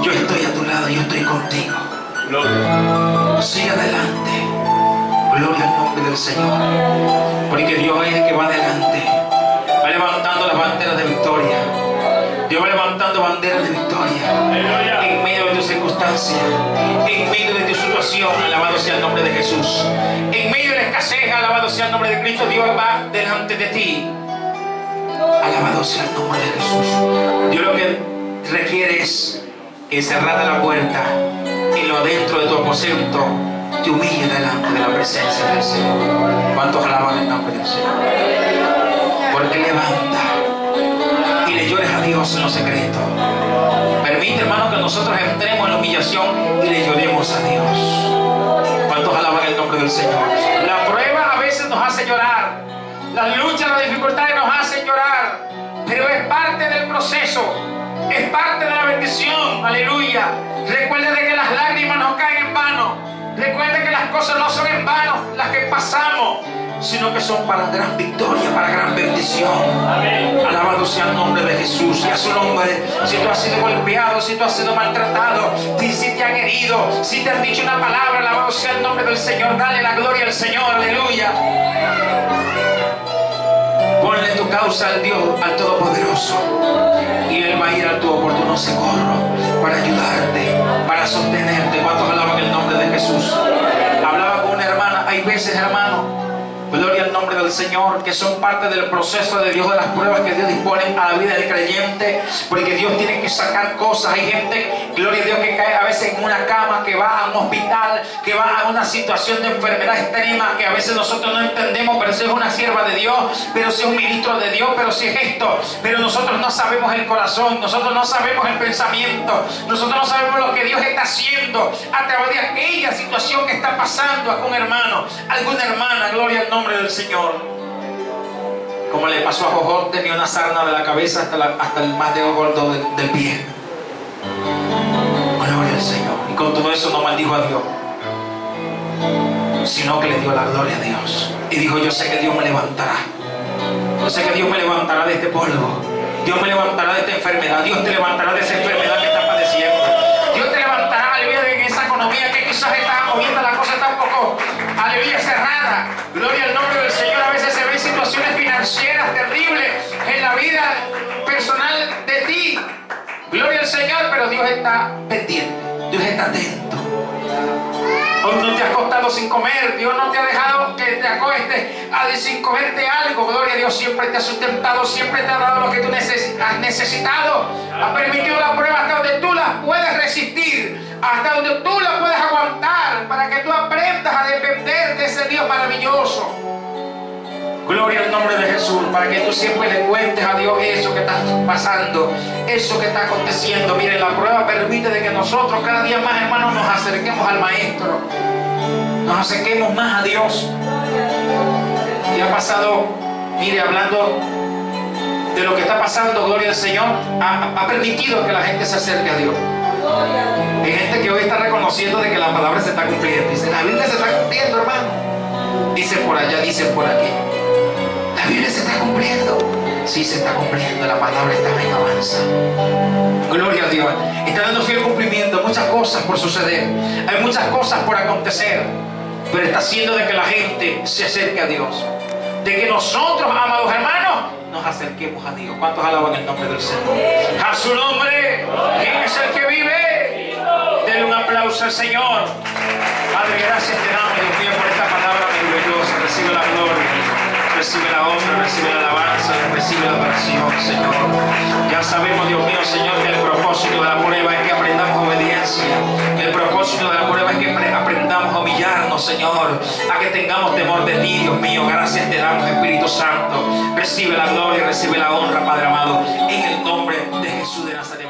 yo estoy a tu lado, yo estoy contigo. Sigue adelante. Gloria al nombre del Señor, porque Dios es el que va adelante, va levantando las banderas de victoria. Dios va levantando banderas de victoria en medio de tu circunstancia, en medio de tu situación. Alabado sea el nombre de Jesús. En medio de la escasez, alabado sea el nombre de Cristo. Dios va delante de ti. Alabado sea el nombre de Jesús. Dios lo que requiere es encerrada la puerta y lo adentro de tu aposento te humille delante de la presencia del Señor. ¿Cuántos alaban el nombre del Señor? Porque levanta y le llores a Dios en lo secreto. Permite, hermano, que nosotros entremos en la humillación y le lloremos a Dios. ¿Cuántos alaban el nombre del Señor? La prueba a veces nos hace llorar, las luchas, las dificultades nos hacen llorar, pero es parte del proceso, es parte de la bendición. Aleluya. Recuerde de que las lágrimas no caen en vano. Recuerde que las cosas no son en vano las que pasamos, sino que son para gran victoria, para gran bendición. Amén. Alabado sea el nombre de Jesús y a su nombre. Si tú has sido golpeado, si tú has sido maltratado, si te han herido, si te han dicho una palabra, alabado sea el nombre del Señor. Dale la gloria al Señor. Aleluya. Ponle tu causa al Dios, al Todopoderoso, y Él va a ir a tu oportuno socorro para ayudarte, para sostenerte. ¿Cuántos alaban el nombre de Jesús? Hablaba con una hermana. Hay veces, hermano, gloria al nombre del Señor, que son parte del proceso de Dios, de las pruebas que Dios dispone a la vida del creyente, porque Dios tiene que sacar cosas. Hay gente, gloria a Dios, que cae a veces en una cama, que va a un hospital, que va a una situación de enfermedad extrema, que a veces nosotros no entendemos, pero si es una sierva de Dios, pero si es un ministro de Dios, pero si es esto, pero nosotros no sabemos el corazón, nosotros no sabemos el pensamiento, nosotros no sabemos lo que Dios está haciendo a través de aquella situación que está pasando a un hermano, alguna hermana. Gloria al nombre del Señor. Como le pasó a Job, tenía una sarna de la cabeza hasta el más dedo gordo del pie. Gloria al Señor. Y con todo eso no maldijo a Dios, sino que le dio la gloria a Dios. Y dijo: yo sé que Dios me levantará. Yo sé que Dios me levantará de este polvo. Dios me levantará de esta enfermedad. Dios te levantará de esa enfermedad que estás padeciendo. Dios te levantará, aleluya, de esa economía que quizás está moviendo la cosa, está un poco, aleluya, cerrada. Gloria al nombre del Señor. A veces se ven situaciones financieras terribles en la vida personal de ti. Gloria al Señor, pero Dios está pendiente. Dios está atento. Hoy no te has acostado sin comer. Dios no te ha dejado que te acuestes sin comerte algo. Gloria a Dios, siempre te ha sustentado, siempre te ha dado lo que tú has necesitado. Ha permitido la prueba hasta donde tú la puedes resistir, hasta donde tú la puedes aguantar, para que tú aprendas a depender de ese Dios maravilloso. Gloria al nombre de Jesús, para que tú siempre le cuentes a Dios eso que está pasando, eso que está aconteciendo. Miren, la prueba permite de que nosotros cada día más, hermanos, nos acerquemos al Maestro, nos acerquemos más a Dios. Y ha pasado, mire, hablando de lo que está pasando, gloria al Señor, ha permitido que la gente se acerque a Dios. Hay gente que hoy está reconociendo de que la palabra se está cumpliendo. Dice: la Biblia se está cumpliendo, hermano. Dicen por allá, dicen por aquí. La Biblia se está cumpliendo. Sí, se está cumpliendo. La palabra está en avanza. Gloria a Dios. Está dando fiel cumplimiento. Muchas cosas por suceder. Hay muchas cosas por acontecer. Pero está haciendo de que la gente se acerque a Dios. De que nosotros, amados hermanos, nos acerquemos a Dios. ¿Cuántos alaban el nombre del Señor? A su nombre. ¿Quién es el que vive? Denle un aplauso al Señor. Padre, gracias te damos, Dios mío, por esta palabra maravillosa. Recibe la gloria, recibe la honra, recibe la alabanza, recibe la adoración, Señor. Ya sabemos, Dios mío, Señor, que el propósito de la prueba es que aprendamos obediencia. Que el propósito de la prueba es que aprendamos a humillarnos, Señor. A que tengamos temor de ti, Dios mío. Gracias te damos, Espíritu Santo. Recibe la gloria y recibe la honra, Padre amado. En el nombre de Jesús de Nazaret.